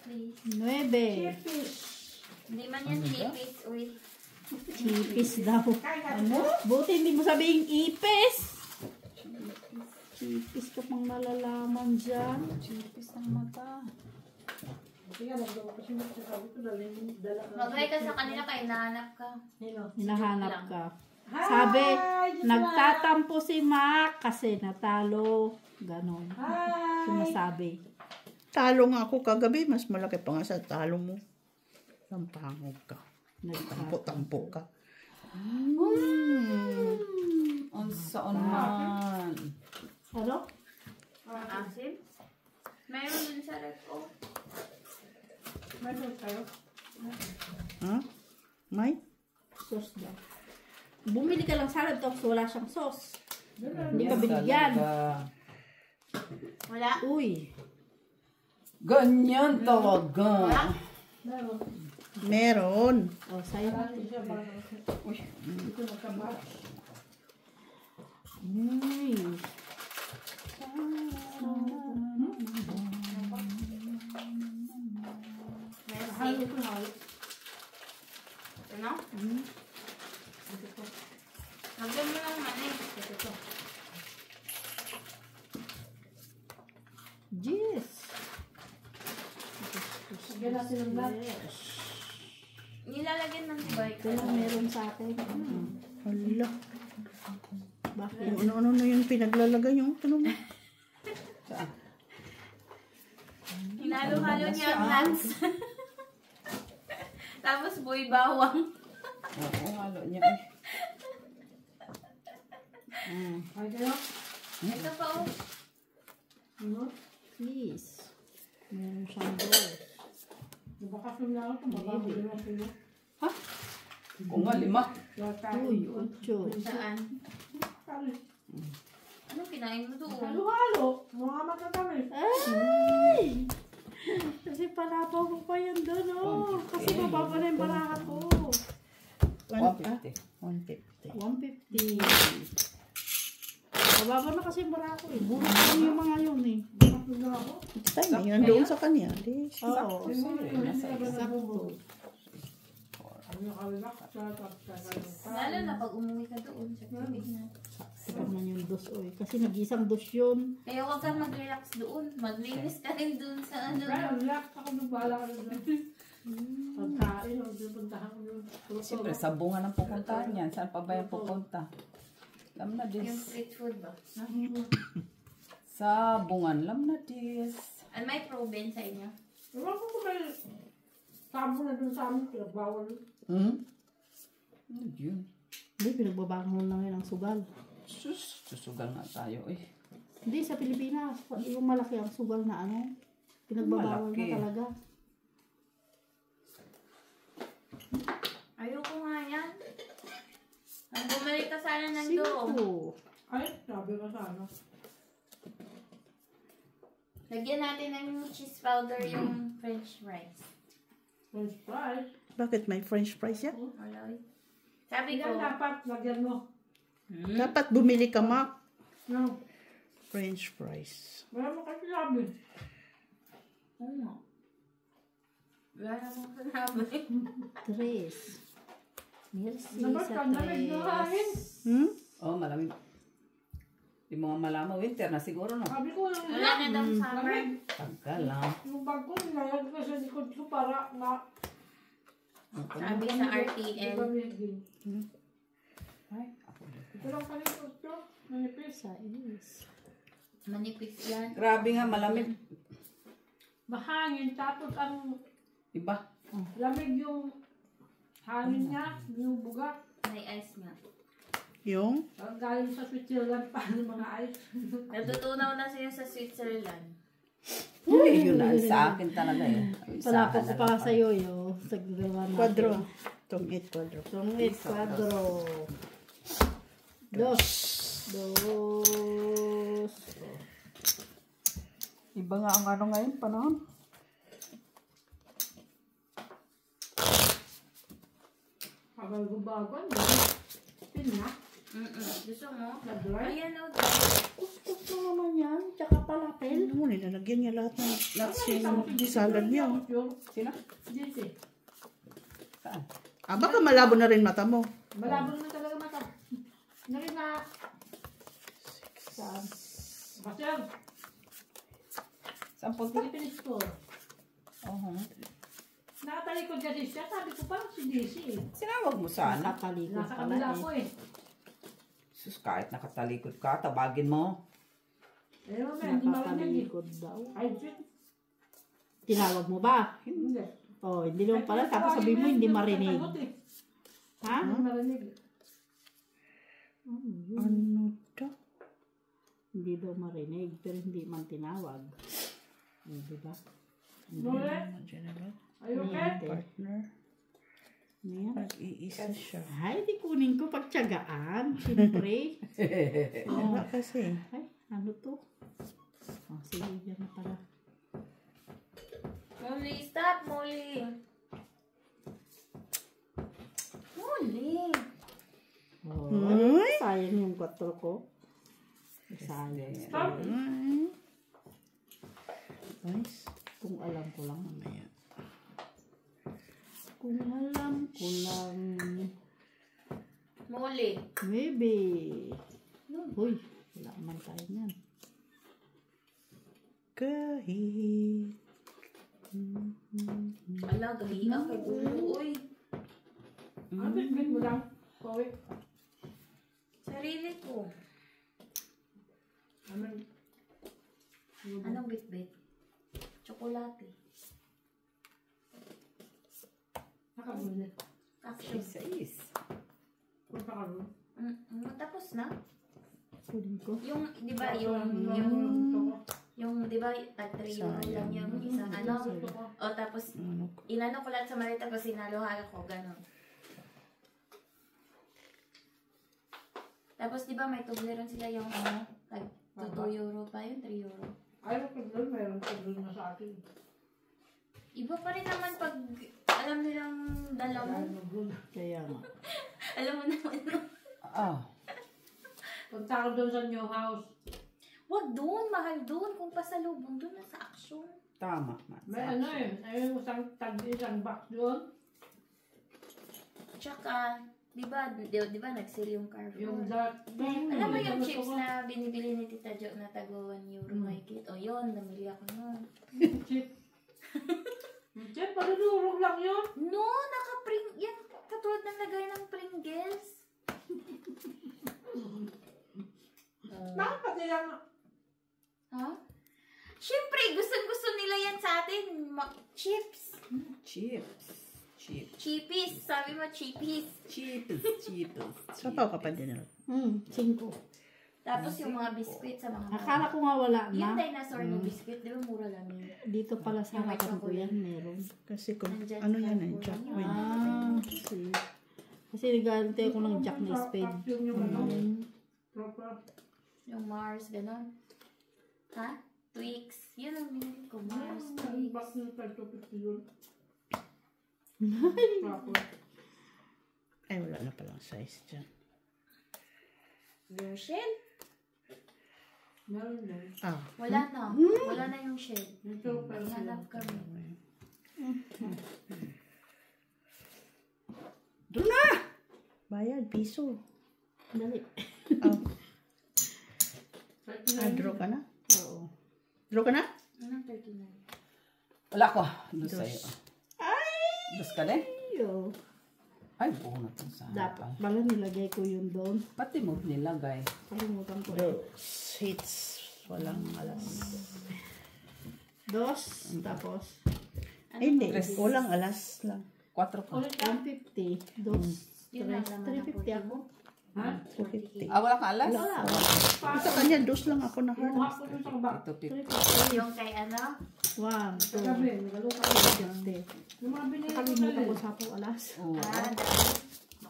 Please. 9. Fish. Hindi man yan chipis. Uy. Chipis daw. Kain ka. Buti hindi mo sabihin ipis. Chipis ka pang malalaman dyan. Chipis ng mata. Sige, magdawa kasi sabi ko dala ka. Mag-hi ka sa kanila kaya nahanap ka. Sino? Hinahanap ka. Hi! Sabi, Joshua! nagtatampo si Mac kasi natalo. Ganon. Hi! Sinasabi. Talo nga ako kagabi. Mas malaki pa nga sa talo mo. Tampangog ka. Tampo-tampo ka. Ang saan man. Ano? Asim? Meron dun sa ref ko. Meron kayo? Ha? May? Sauce daw. Bumili ka lang salad tapos wala siyang sauce. Hindi ka Yan binigyan. talaga. Wala? Uy. Ganyan talaga. Meron. Meron. Oh, sa'yo. Siya para dito magkabak. Uy. Halo ko halo. Ano? Lagyan mo lang man eh. Yes. Lagyan natin ng lahat. Nilalagyan ng tibay. Ito lang meron sa akin. Hala. Bakit? Yung ano-ano na yung pinaglalagay yung tanong mo. Saan? Hinalo-halo niya ang nuts. Tapos boy bawang. Oo, halo niya eh. Ay, kayo? Ito pa oh. Ano? Please. Meron siyang doors. Nabakasyon na ako. Mababili na sila. Kung nga, 5. Uy, 8. Saan? Anong kinain mo doon? Halo-halo. Mga matatamis. Ay! Kasi palapaw ko pa yan doon, oh. Kasi mababa na yung baraha ko. 150. 150. 150. Mababa na kasi yung baraha ko eh. Burot lang yung mga yun eh. Nabakasyon na ako. Time, yun doon sa kanya. Di, Oo. Sakto. Ano nakalak sa tapos. Lalo na pag umuwi ka doon sa Pilipinas. Sakto naman yung dos, oy. Kasi nag-isang dos yun. Kaya huwag kang mag-relax doon. Maglinis ka rin doon sa ano. Kaya relax ako nung bala ka na doon. Pagkain, o doon puntahan ko doon. Siyempre, sa bunga ng pupuntahan yan. Saan pa ba yung pupunta? Alam na Yung dis. street food ba? Sa bungan, alam na dis. Ano may proben sa inyo? Ewan ko kung may sabo na doon sa amin. Pinagbawal. Hmm? Ano yun? Hindi, pinagbabangon lang yun ang sugal. Sus, susugal nga tayo eh. Hindi, sa Pilipinas. Yung malaki ang sugal na ano. Pinagbabawal na Malaki. talaga. Ayoko nga yan. Ang bumalik ka sana ng Sino doon. to? Ay, sabi ko sana. Lagyan natin ng cheese powder yung french fries. French fries. bakit may french fries yan? Wala eh. Sabi ko, Yan dapat, lagyan mo. Dapat bumili ka, Mac. No. French fries. Wala mo kasi sabi. oo nga. Wala namang sanabi. Tres. Merci Dapat sa pag nalig ng hangin. tres. Hmm? Oh, malamig. Di mo nga malaman, winter na siguro no. Sabi ko lang Wala na daw summer. Tagal lang. yung bag ko, nilayag ko sa likod ko para na Sabi sa RTL. ibamigin. Ay, ako. Ito lang pa likod ko. Manipis. Sais. Manipis yan. Grabe nga, malamig. Mahangin, tapos ang Iba. lamig yung hangin niya, yung buga. May ice nga. Yung? Ang galing sa Switzerland pa ng mga ice. Natutunaw na siya sa Switzerland. Uy, yun na sa akin talaga eh. Palapo ko pa sa iyo, yo. Sa gagawa natin. Quadro. Tungit quadro. Tungit, quadro. Dos. Dos. Iba nga ang ano ngayon, panahon. Habang gubagon, pin na, Gusto mo? nag-dry. Ayan o. Kuskus mo naman yan. Tsaka palapel. Ano mo, nilalagyan niya lahat ng salad niya. Oh. Sino? Dito. Saan? Ah, baka malabo na rin mata mo. Malabo naman talaga mata. Nari na. Saan? Basel, Saan punta? Philippine store. Oo. Nakatalikod kasi siya, sabi ko parang si DC eh. Sinawag mo sana. Nakatalikod Nasa pala kabila eh. ko eh. Sus, kahit nakatalikod ka, tabagin mo. Eh, mamaya, hindi marinig Nakatalikod daw. eh. Ay, shit. Tinawag mo ba? Hindi. Oh, hindi naman pala. Tapos sabihin mo hindi marinig. Ha? Hindi marinig. Ano to? Hindi daw marinig. Pero hindi man tinawag. Di ba? Mule, General are you okay? partner. Ayan. Nag-iisa siya. Ay, di kunin ko pagtyagaan. Siyempre. Ano kasi? Ay, ano to? Oh, sige, yan na pala. Molly, stop, Molly. Molly. Oh, sayang yung 4 ko. Sayang. Stop. Nice. Kung alam ko lang. Mamaya. Kung alam ko lang. Molly. Maybe. Uy, wala man tayo yan. Kahit. Ala, gahiya kay Gulo, uy. Ang bit mo lang. Kowe. Sarili ko. Anong bit-bit? Tsokolate. Nakabunit. Action. Is. Punta ka rin. Tapos na? Kunin ko. Yung, di ba, yung, di ba, tag 3 euro lang yung isang ano? O tapos, inano ko lahat sa mali, tapos sinaluhan ko, gano'n. Tapos, di ba, may tubleron sila yung ano? Tag 2 euro pa yun, 3 euro. Ayaw ko doon, mayroon ko doon na sa akin. Iba pa rin naman pag alam nilang dala mo. Kaya nga. Alam mo naman. Ah. Punta ko doon sa new house. Wag doon, mahal doon. Kung pasalubong doon, nasa action. Tama. May ano eh, ayun isang box doon. Tsaka, di ba nag-sale yung Carrefour? Yung that. Alam mo yung chips na binibili ni Tita Jo na tago 1 euro mahigit? O yun, namili ako nun. Chip. Chip, madudurog lang yun. No, naka-pring, yan, katulad ng lagay ng Pringles. Bakit pati lang? Ha? Siyempre, gusto nila yan sa atin. Chips. Chips. Chippies. Sabi mo, chippies. Chips. Sapaw ka pa din. 5. Tapos yung mga biscuit sa mga Akala ko nga wala yung na. dinosaur na biscuit, di ba mura lang yun? Dito pala sa harapan ko yan, meron. Kasi kung Nandyan ano sa yan Carrefour. Jack Win. Kasi nag-aantay ako ng Jack na spade. Yung ano. Proper. Yung Mars, gano'n. Ha? Twix. Yun ang binili ko. Mars, Ang Twix. box ng 5 yun. Proper. Ay, wala na palang size dyan. Yung shell? Meron din. Ah, Wala na. Wala na yung shell. Ito, pero Hanap kami. doon na! Bayad, piso. Dali. Draw ka na? Oo. Draw ka na? Anong 39? Wala ko. Dos sa'yo. Dos ka din? Yo. Ay, buo na ito sa Dapat harapan. pala nilagay ko yun doon. Pati mo nilagay. Kalimutan ko. Hits. Walang alas. 2. Tapos, Ay, hindi. Walang alas lang. 4 ka. 150. 2. Yun lang naman 350 ako. Ha? 250. Ah, wala kang alas? Wala. Sa kanya, dos lang ako na Kumuha hard. ko doon sa box. Ito, 350. Yung kay ano? 1, 2, Sabi, nagalo ka. 350. Yung mga binili ko Nakalimutan ko na sa po alas. Oh.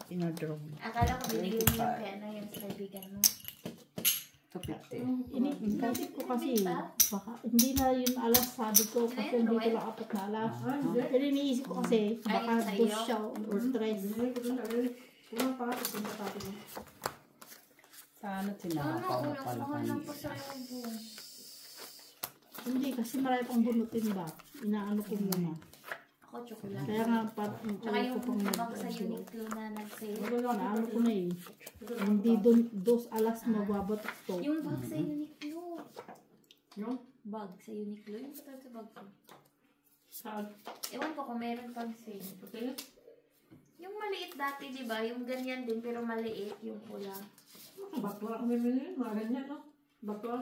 Inadraw mo. Akala ko binili mo yung kay ano, yung sa kaibigan mo. 250. Inisip ko kasi, baka hindi na yun alas, sabi ko, kasi hindi ko lang apat na alas. Pero iniisip ko kasi, baka Ayun, 2 sa'yo? siya or 3. Binili ko doon sa Kung pa, kung matapos mo. Sana Ano, tinakaw mo ulang pala mahal lang kanina. po sa lobo. Hindi, kasi marami pang bunutin ba? Inaano ko muna. Ako, chocolate. Kaya nga, parang Tsaka ko yung pang bag sa nag-adyo. Uniqlo na nag-sale. Naano ko na eh. Hindi doon, 2 alas mababatok to. Yung bag sa Uniqlo. Yung? Bag sa Uniqlo. Yung patawag sa bag ko. Saan? Ewan ko kung meron pang sale. Okay? Yung maliit dati, di ba? Yung ganyan din, pero maliit. Yung pula. Batwa kami binili. Mga ganyan, no? Batwa.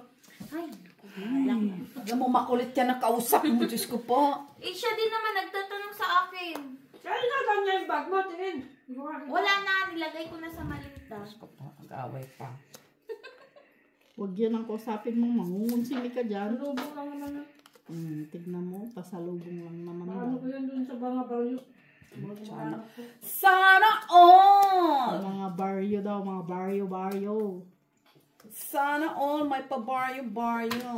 Ay, naku, alam mo. Alam mo, makulit yan na kausap mo. Diyos ko po. Eh, siya din naman nagtatanong sa akin. Kaya nga ganyan yung bag mo, tingin. Wala na, nilagay ko na sa maliit ah. Diyos ko po. Nag-away pa. Huwag yan ang kausapin mo, mangungunsimi ka dyan. Lubong lang naman yun. Tignan mo, pasalubong lang naman Paano ko daw. yan dun sa mga baryo? Sana. Sana all! Mga baryo daw, mga baryo. Sana all may pabaryo-baryo.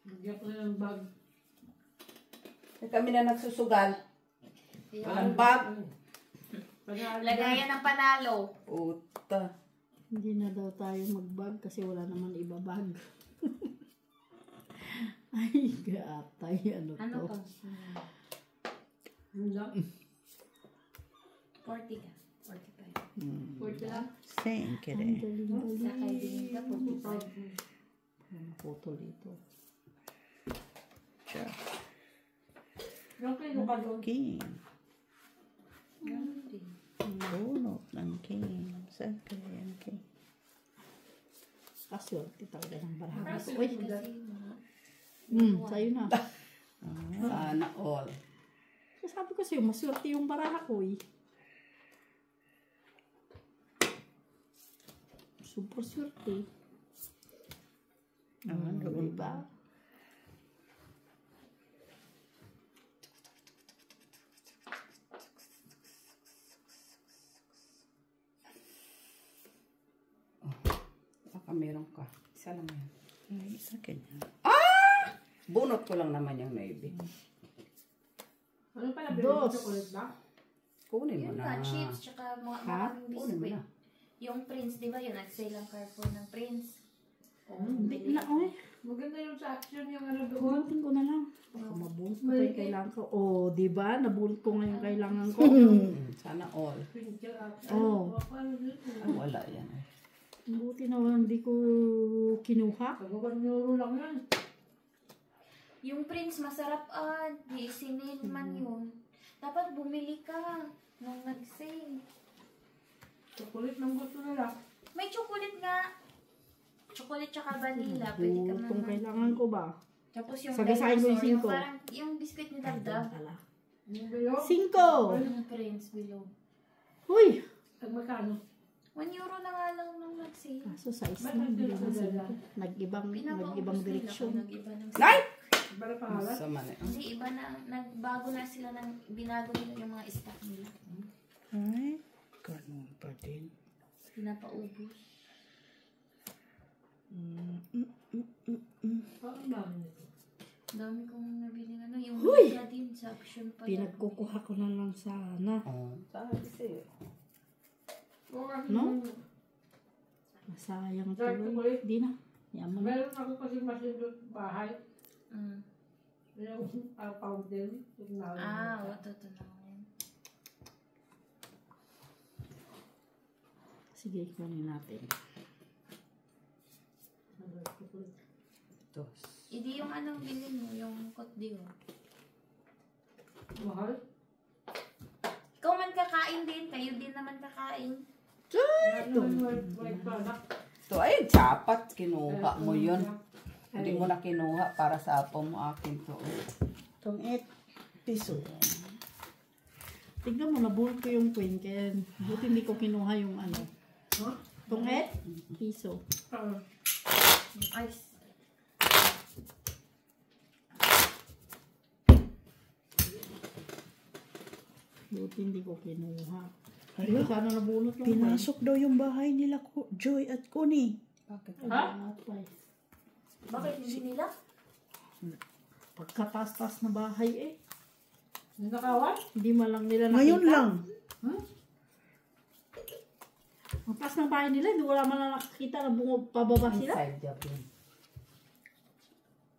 Bigyan ko yung bag. Kami na nagsusugal. Walang bag. Lagayan ng panalo. Puta. Hindi na daw tayo magbag kasi wala naman ibabag. Ay, gaatay, ano Ano to? pa? Yun lang. 40 ka. 45. Pwede lang. Thank you. Ang galing-galing. Sa kaibigan ka, 45. Ang photo dito. Sure. Yung kayo ka doon. Okay. Saan kaya yan? Okay. Kaswerte talaga ng baraha. Kasi Uy, sa'yo na. Sana all. Sabi ko sa'yo, maswerte yung baraha ko eh. Super swerte. Diba? Baka meron ka. Isa lang yan. Ay, akin yan. Bunot ko lang naman yung navy. Ano pala, bilhin mo Dos. chocolate ba? Kunin mo Yun na. nga, chips, tsaka mga maraming Kunin mo biscuit. na. Yung Prince, di ba yun? Nag-sale ang Carrefour ng Prince. Hindi na, oy. Maganda yung sa action yung ano doon. Bunutin ko na lang. Baka mabunot ko pa yung kailangan ko. Oh, di ba? Nabunot ko nga yung kailangan ko. Sana all. Picture at Oh. ano dito. Ay, wala yan. Buti na hindi ko kinuha. Pagkakan euro lang yan. Yung Prince, masarap di sinil man yun. Dapat bumili ka nung nag-sale. Chocolate ng gusto nila. May chocolate nga. Chocolate tsaka vanilla. Pwede ka Bunot kung naman. kailangan ko ba? Tapos yung Sagasahin ko yung dinosaur, yung singko. parang, yung biscuit ni Dagdag. Yung bilog. 5! Yung Prince, below. Uy! Ang magkano? €1 na nga lang nung nag-sale. Kaso size na, hindi na singko. Nag-ibang Pinakaubos direksyon. nila kung nag-iba ng Nay! Iba na pangalan? Sa man eh. Hindi, iba na. Nagbago na sila binago nila yung mga stock nila. Ay, ganun pa din. Pinapaubos. Parang dami nito. Dami kong nabili ano. Yung Huy! Mega din sa action pa. Pinagkukuha ko na lang sana. Oh, sabi sa'yo. No? Masayang Dark tuloy. chocolate. Di na. Yaman na. Meron ako kasi machine doon sa bahay. Mm. Yung fountain. Wato to na. Sige, kunin natin. Ito. Hindi yung anong bilhin mo, yung kotdiyo. Mahal? Ikaw man kakain din, kayo din naman kakain. Ano yung white product? Ito ay dapat kinuha mo yun. Hindi mo na kinuha para sa apo mo akin to. Itong 8 piso. Tignan mo, nabulot ko yung queen. Kaya buti hindi ko kinuha yung ano. Huh? Tunget? Piso. Yung ice. Buti hindi ko kinuha. Sana nabulot yung Pinasok daw yung bahay nila, Joy at Connie. Bakit? Ha? Bakit hindi nila? Pagkataas-taas na bahay eh. Nakawan? Hindi man lang nila nakita. Ngayon lang. Ang taas ng bahay nila, hindi wala man lang nakakita na pababa sila. Inside job yun.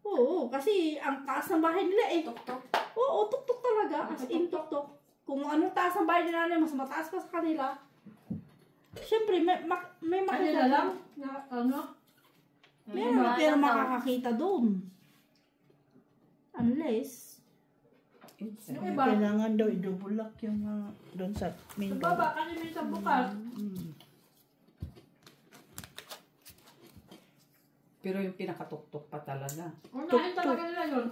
Oo, kasi ang taas ng bahay nila eh. Tok-tok. Oo, tuk-tuk talaga. As in, tuk-tuk. Kung anong taas ng bahay nila, mas mataas pa sa kanila. Siyempre, may Kanila makita lang? Na ano? Meron na pero makakakita doon. Unless, Inside. Yung iba? Kailangan daw idubulak yung doon sa main Sa door. baba, kasi may isang bukas. Pero yung pinakatuktok pa talaga. Unahin talaga nila yun.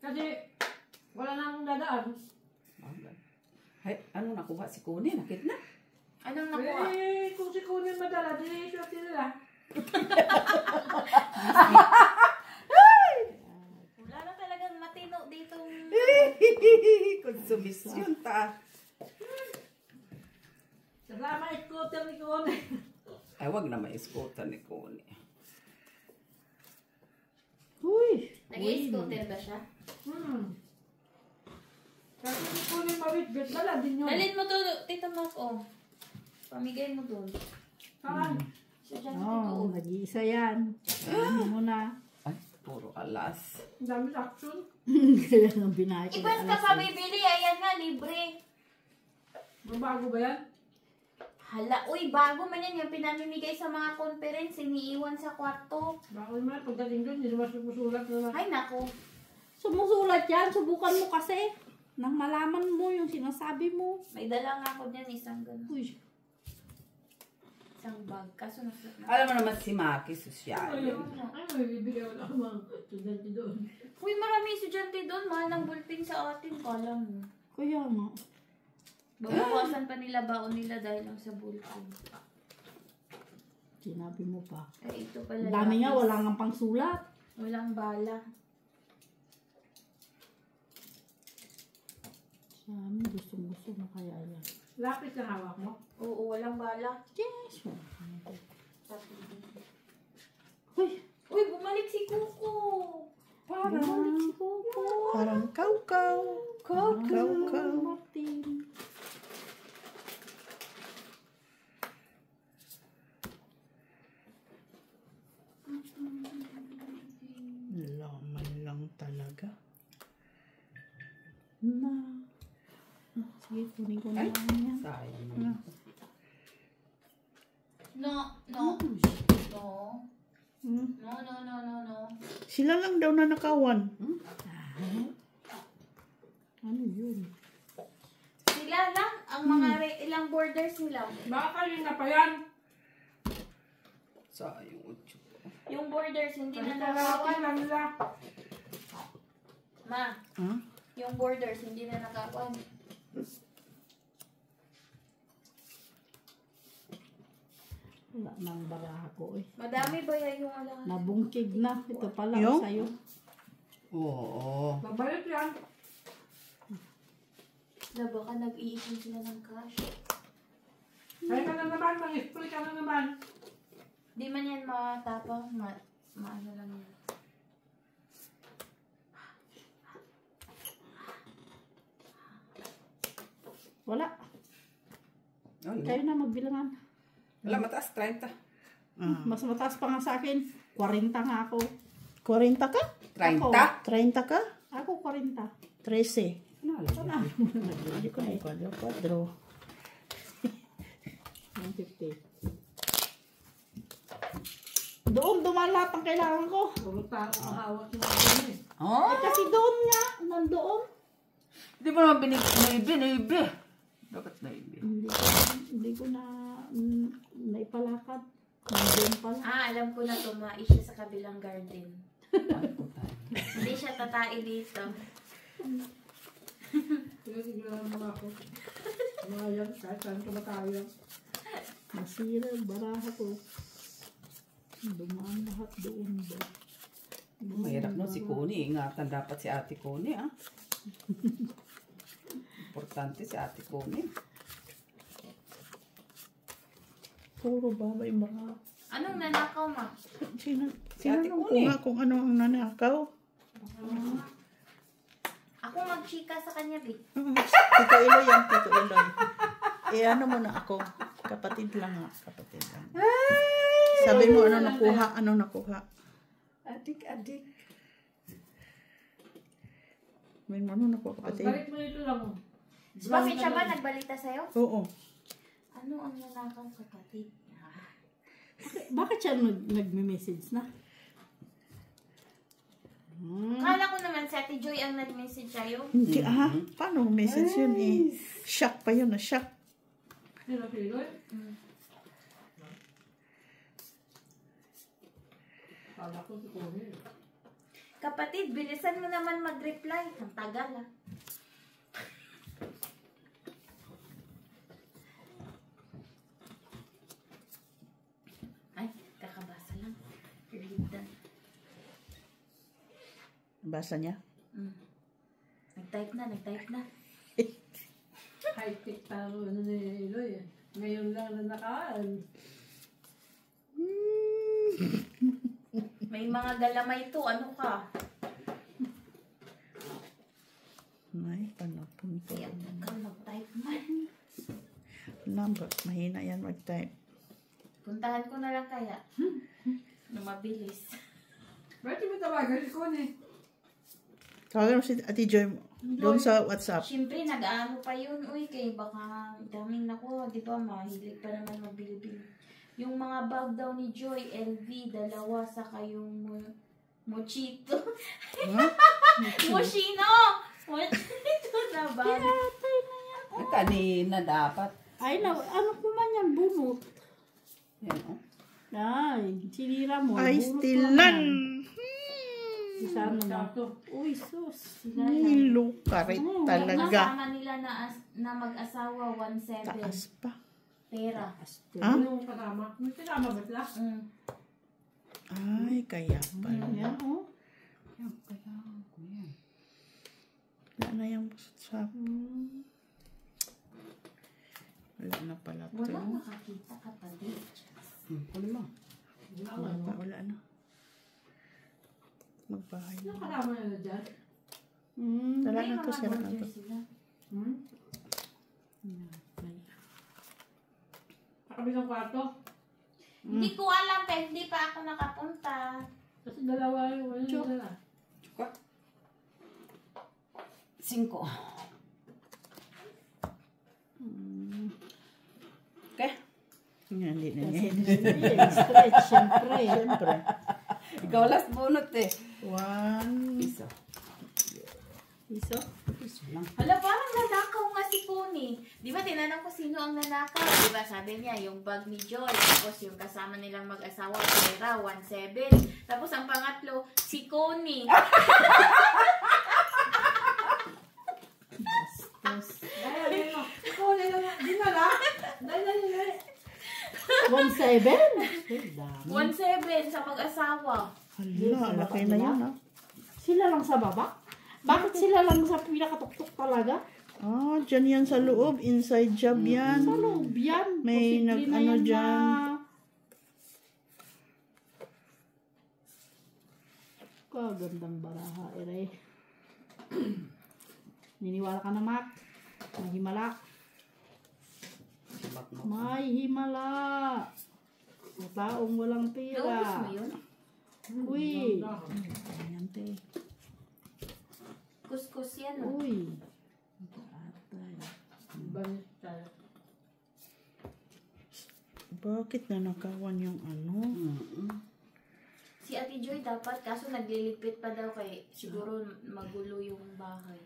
Kasi wala nang dadaan. Ay, ano nakuha si Connie? Nakit na. Anong nakuha? Eh, kung si Kunin madala, di swerte nila. Wala na talagang matino dito. Konsumisyon ta. Salamat scooter ni Kunin. Ay, wag na may scooter ni Connie. huy, Nag-i-scooter ba siya? Kasi si Kunin mawit-bit, dala din yun. Dalhin mo to, Tita Mac, oh. Pamigay mo doon. Saan? Siya dyan, oh, Tito. nag-iisa yan. Ano mo na. Ay, puro alas. Ang dami action. Kaya nang binahay ko. Iban ka pa bibili, ayan nga, libre. Bago ba yan? Hala, uy, bago man yan. Yung pinamimigay sa mga conference, iniiwan sa kwarto. Bago naman, pagdating doon, hindi naman sumusulat na lang. Ay, naku. Sumusulat yan. Subukan mo kasi. Nang malaman mo yung sinasabi mo. May dala nga ako dyan, isang ganun. Uy. Isang bag. Kaso nasulat na. Alam mo naman si Maki, sosyal. Ano, bibigyan ko ng mga estudyante doon. Uy, marami estudyante doon. Mahal ng ballpen sa atin. Kala mo. Kaya nga. Babawasan pa nila baon nila dahil lang sa ballpen. Sinabi mo pa. Ay, ito pala. Ang dami nga, lapis. wala nga pang sulat. Walang bala. Sa amin, gustong-gusto mo kaya yan. Lapis na hawak mo. Oo, walang bala. Yes! Uy! Uy, bumalik si Kuko! Bumalik si Coco. Parang kaw-kaw. Kaw-kaw. Martin. Laman lang talaga. Na. Sige, kunin ko na lang yan. Sayang. No, no. No. Hmm. No. Sila lang daw na nakawan. Ano yun? Sila lang, ang mga ilang borders nila. Baka kanina pa yan. Sayang. Ucho. Yung borders, hindi na Kanina nakawan. lang nila. Ma, Huh? yung borders, hindi na nakawan. Wala nang baraha ko eh. Madami ba yan yung alam? Nabungkig na. Ito pala Yung? sa'yo. Oo. Babalik yan. Na baka nag-iipon sila ng cash. Kaya ka na naman, mag-spray ka na naman. Di man yan matapang, maano lang yan. Wala. Ano? Kayo na magbilangan. Wala, mataas, 30. Mas mataas pa nga sa akin. 40 nga ako. 40 ka? 30? 30 ka? Ako 40. 13. Ano alam? Hindi ko na ikwadro. 150. Doon, dumaan lahat ang kailangan ko. Huwag pa ako mahawak yung mga eh. Oh? Eh, kasi doon nga, nandoon. Hindi mo naman naibi. Dapat naibi. Hindi ko na naipalakad. Nandoon pala. Alam ko na tumai siya sa kabilang garden. Ano po tayo? Hindi siya tatai dito. Tinitigilan mo ako. Mga yan, kahit saan tumatayo. Nasira ang baraha ko. Dumaan lahat doon ba? Mahirap no si Connie. Ingatan dapat si Ate Connie, ah. Importante si Ate Connie. Puro babay mga. Anong nanakaw, ma? Sino Ate ko Connie. nga kung ano ang nanakaw? Ako magchika sa kanya, Bi. Tito Iloy yan, Tito Iloy. Eh ano mo na ako? Kapatid lang ha, kapatid lang. Sabi mo ano nakuha? Adik. Sabi mo ano nakuha kapatid? Balik mo dito lang. Oh. Bakit siya ba nagbalita sa'yo? Oo. Ano ang nanakaw, kapatid? Bakit siya nagme-message na? Kala ko naman si Ate Joy ang nag-message sa'yo. Hindi paano message yun eh? Shock pa yun na shock. Sino Piloy? Kala ko si Connie. Kapatid, bilisan mo naman mag-reply. Ang tagal, ah. Ay, kakabasa lang. Read that. Basa niya? Nag-type na. High-tech taro ano ni Iloy eh. Ngayon lang na nakaan. May mga galamay to. Ano ka? May panapon to. Kaya ka mag-type man. Number, mahina yan mag-type. Puntahan ko na lang kaya. Na mabilis. Bakit mo tawagan si Connie? Tawagan mo si Ate Joy mo. Doon sa WhatsApp. Siyempre, nag-ano pa yun. Uy, kay baka daming nakuha. Di ba, mahilig pa naman magbili-bili. Yung mga bag daw ni Joy, LV, dalawa, saka yung Mochito. Moschino! Mochito na bag. Kanina dapat. Ay, ano ko man yan, bunot. Yan, oh. Ay, sinira mo. Ay, Bunot stilan. naman. Isa ano na. Uy, sus. Nilo ka rin talaga. Kasama nila na mag-asawa, 1.7. Taas pa. Pera. Ah? Yung kasama. May kasama ba sila? Ay, kaya pala. Yan, oh. Yan, kaya ako yan. Wala na yung sa... Wala na pala to. Wala nakakita ka pa din. Kunin mo. Wala na. Magbahay na. Yung kasama nila dyan? Tala na to, sira na to. Sa kabilang kwarto? Hindi ko alam, pero hindi pa ako nakapunta. Kasi dalawa yung wala nila. Chuka. 5. Okay. Hindi na niya. Stretch, syempre. Siyempre. Ikaw last bunot eh. 1. Piso. Piso? Piso lang. Hala, parang nanakaw nga si Connie. Di ba, tinanong ko sino ang nanakaw. Di ba, sabi niya, yung bag ni Joy. Tapos yung kasama nilang mag-asawa, pera, 1.7. Tapos ang pangatlo, si Connie. Bastos. Dahil mo. Ikaw nila. Dinala? Dahil. 1.7? Ay, dami. 1.7 sa mag-asawa. Hala, laki na yun ah. Sila lang sa baba? Bakit sila lang sa pinakatuktok talaga? Ah, dyan yan sa loob. Inside job yan. Sa loob yan. May Posible na nag-ano yan dyan. Kagandang baraha, ere. Niniwala ka na, Mac? May himala. May himala. Sa taong walang Naubos pera. mo yun? Uy. Ayan, te. Kuskus yan. Oh. Uy. Bakit nanakawan yung ano? Si Ate Joy dapat, kaso naglilipit pa daw kay siguro magulo yung bahay.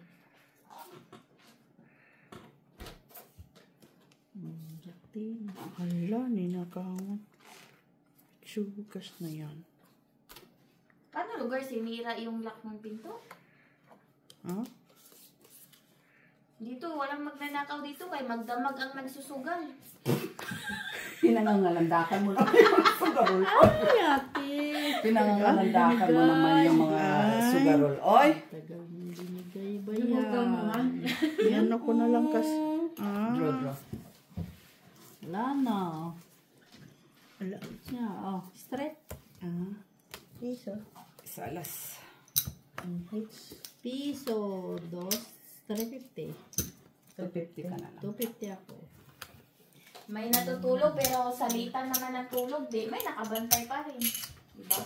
Jaktin. Hala, ninakawan. Sugas na yan. Paano lugar sinira yung lock ng pinto? Ha? Dito, walang magnanakaw dito kay magdamag ang nagsusugal. Pinangangalandakan mo naman yung sugarol. Ay, ate. Pinangangalandakan mo naman yung mga sugarol. Oy! Tagal mong binigay ba Lumutang naman. yan? Yan ako na lang kasi. Ah, Dro. Wala na. wala. Yeah, oh, straight. Ah, piso. Salas. Hits. Piso, 2, 350. 250 ka na lang. 250 ako. May natutulog pero salitan naman ng tulog. Di, may nakabantay pa rin. Diba?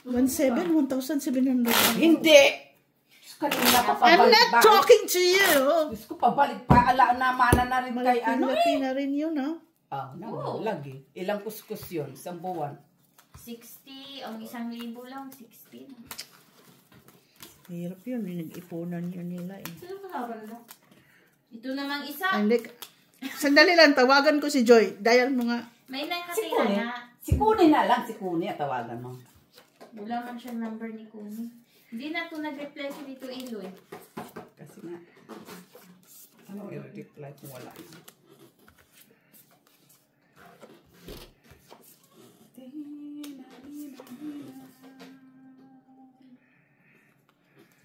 1,700. Hindi! Diyos, kanina pa I'm pabalik. not talking to you. Diyos ko, pabalik pa. Ala, namana na rin kay ano eh. Malaki na rin yun, ha? No, lagi. Ilang kuskus yun? Isang buwan. 60, ang 1,000 lang, 60. Hirap yun. Nag-ipunan yun nila eh. Sino kasama nila? Ito namang isa. Hindi. Sandali lang, tawagan ko si Joy. Dial mo nga. May Si nakatira Kuni. na. Si Kuni na lang. Si Kuni at tawagan mo. Wala man siya number ni Kuni. Hindi na ito nag-reply si Dito Iloy. Kasi nga. Ano i-reply kung wala na?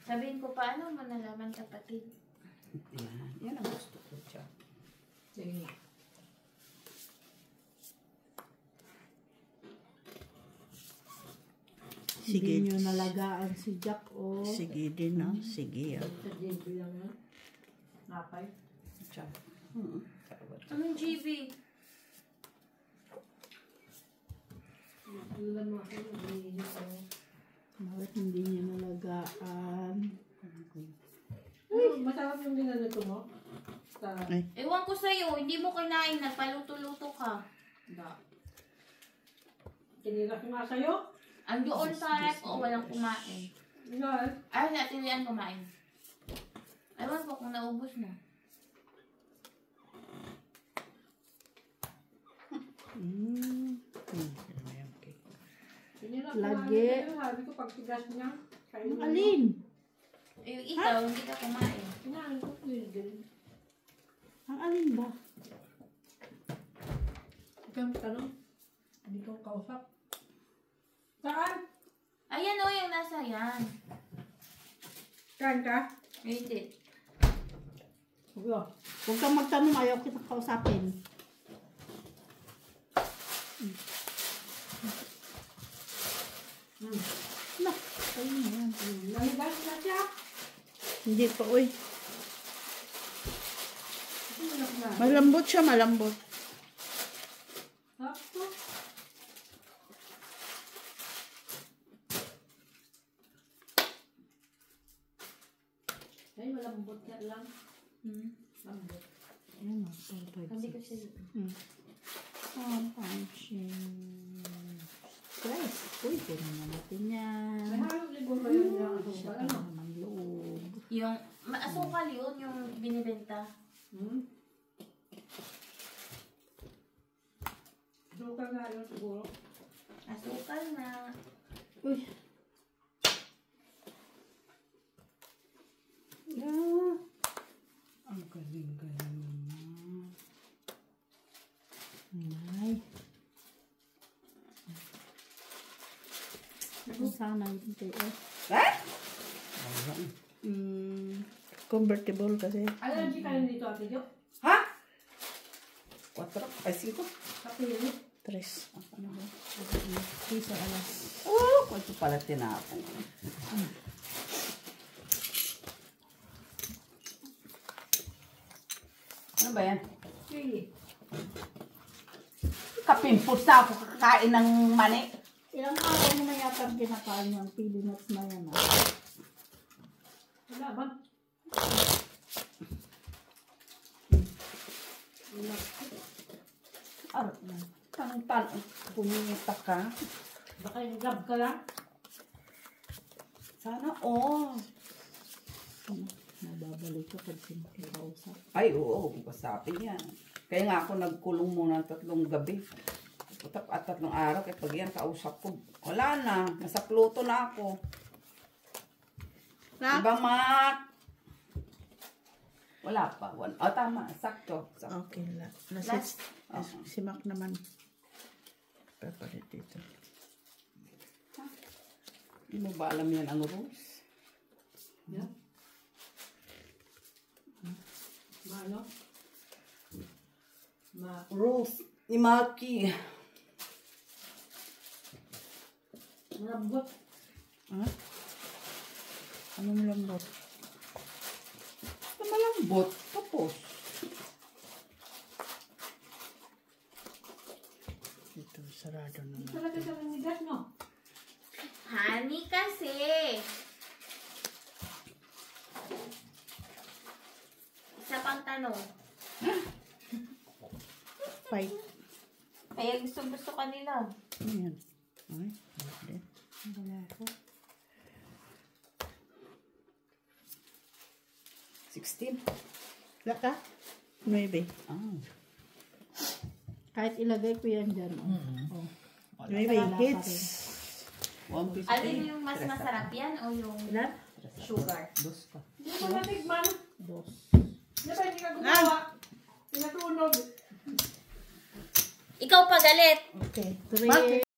Sabihin ko, paano mo nalaman kapatid? Yan. Yan ang gusto ko siya. Sige. Sige. Hindi nyo nalagaan si Jack, oh. Sige din, ha? Sige, ha? Sa JB lang yan. Napay. Siya. Anong GB? Ilan mo ako. Iinis ako. Bakit hindi nyo nalagaan? Masarap yung ginagato mo. Ay. Ewan ko sa'yo, hindi mo kinain, nagpaluto-luto ka. Tinira ko nga sa'yo. Ang doon sa rep o walang kumain. Ilan? Ay, natilian kumain. Ewan ko kung naubos mo. Lagi. Sabi ko, pag tigas niya, kainin mo. Alin? Yung ikaw, hindi ka kumain. Kinain ko, din. Ang alin ba? Ikaw ang tanong. Hindi ko kausap. Saan? Ayan o, yung nasa yan. Kain ka? Ay, hindi. Huwag kang magtanong, ayaw kita kausapin. Na, ayun na yan. Namigas na siya. Hindi pa, uy. Inak na. Malambot siya, malambot. Hapto. Ay, malambot na lang. Lambot. Ayun na, 4, 5, Hindi ko siya. Stress. Uy, kunin na natin yan. May halong libon ba yun yung Siya asukal, pa ano? naman loob. Yung, asukal yun, yung binibenta. Asukal nga yun siguro. Asukal na. Uy. Ah. Ang galing-galing naman. Ay. Kung sana yun kayo. Convertible kasi. Allergy ka rin dito, Ate Jo? Ha? 4 ay 5. Kape yun? 3. Ano ba? Piso alas. Oh, ito pala tinapon. Ano ba yan? Sige. Kapimpos na ako kakain ng mani. Ilang araw mo na yata kinakain yung pili nuts na yan. Wala ba? Tanong-tanong. Pumingita ka. Baka yung gab ka lang. Sana all. Nababalik ko pag kinakausap. Ay, oo. Kasapin yan. Kaya nga ako nagkulong muna 3 gabi. At 3 araw. Kaya pag yan kausap ko, wala na. Nasa Pluto na ako. Diba, Mak? Wala pa. Oh, tama. Sakto. Okay, Last. Si Mac naman. Papalit dito. Hindi mo ba alam yan ang rules? Yeah. Maano? Rules ni Maki. Malambot. Ha? Anong lambot? Malambot. Tapos. Ito, sarado naman. Talaga sa manigas, no? Honey kasi. Isa pang tanong. Fight. Kaya gusto kanila. Ayan. Ay, hindi. Wala ako. 16. Wala ka? 9. Ah. Kahit ilagay ko yan dyan. Oh. 9 Wala pa hits. rin. 150. Alin yung mas masarap yan o yung Ilan? sugar? Dos pa. Hindi mo natigman. 2. Di ba hindi ka gumawa? Pinatunog. Ikaw pa galit. Okay. 3. Bakit?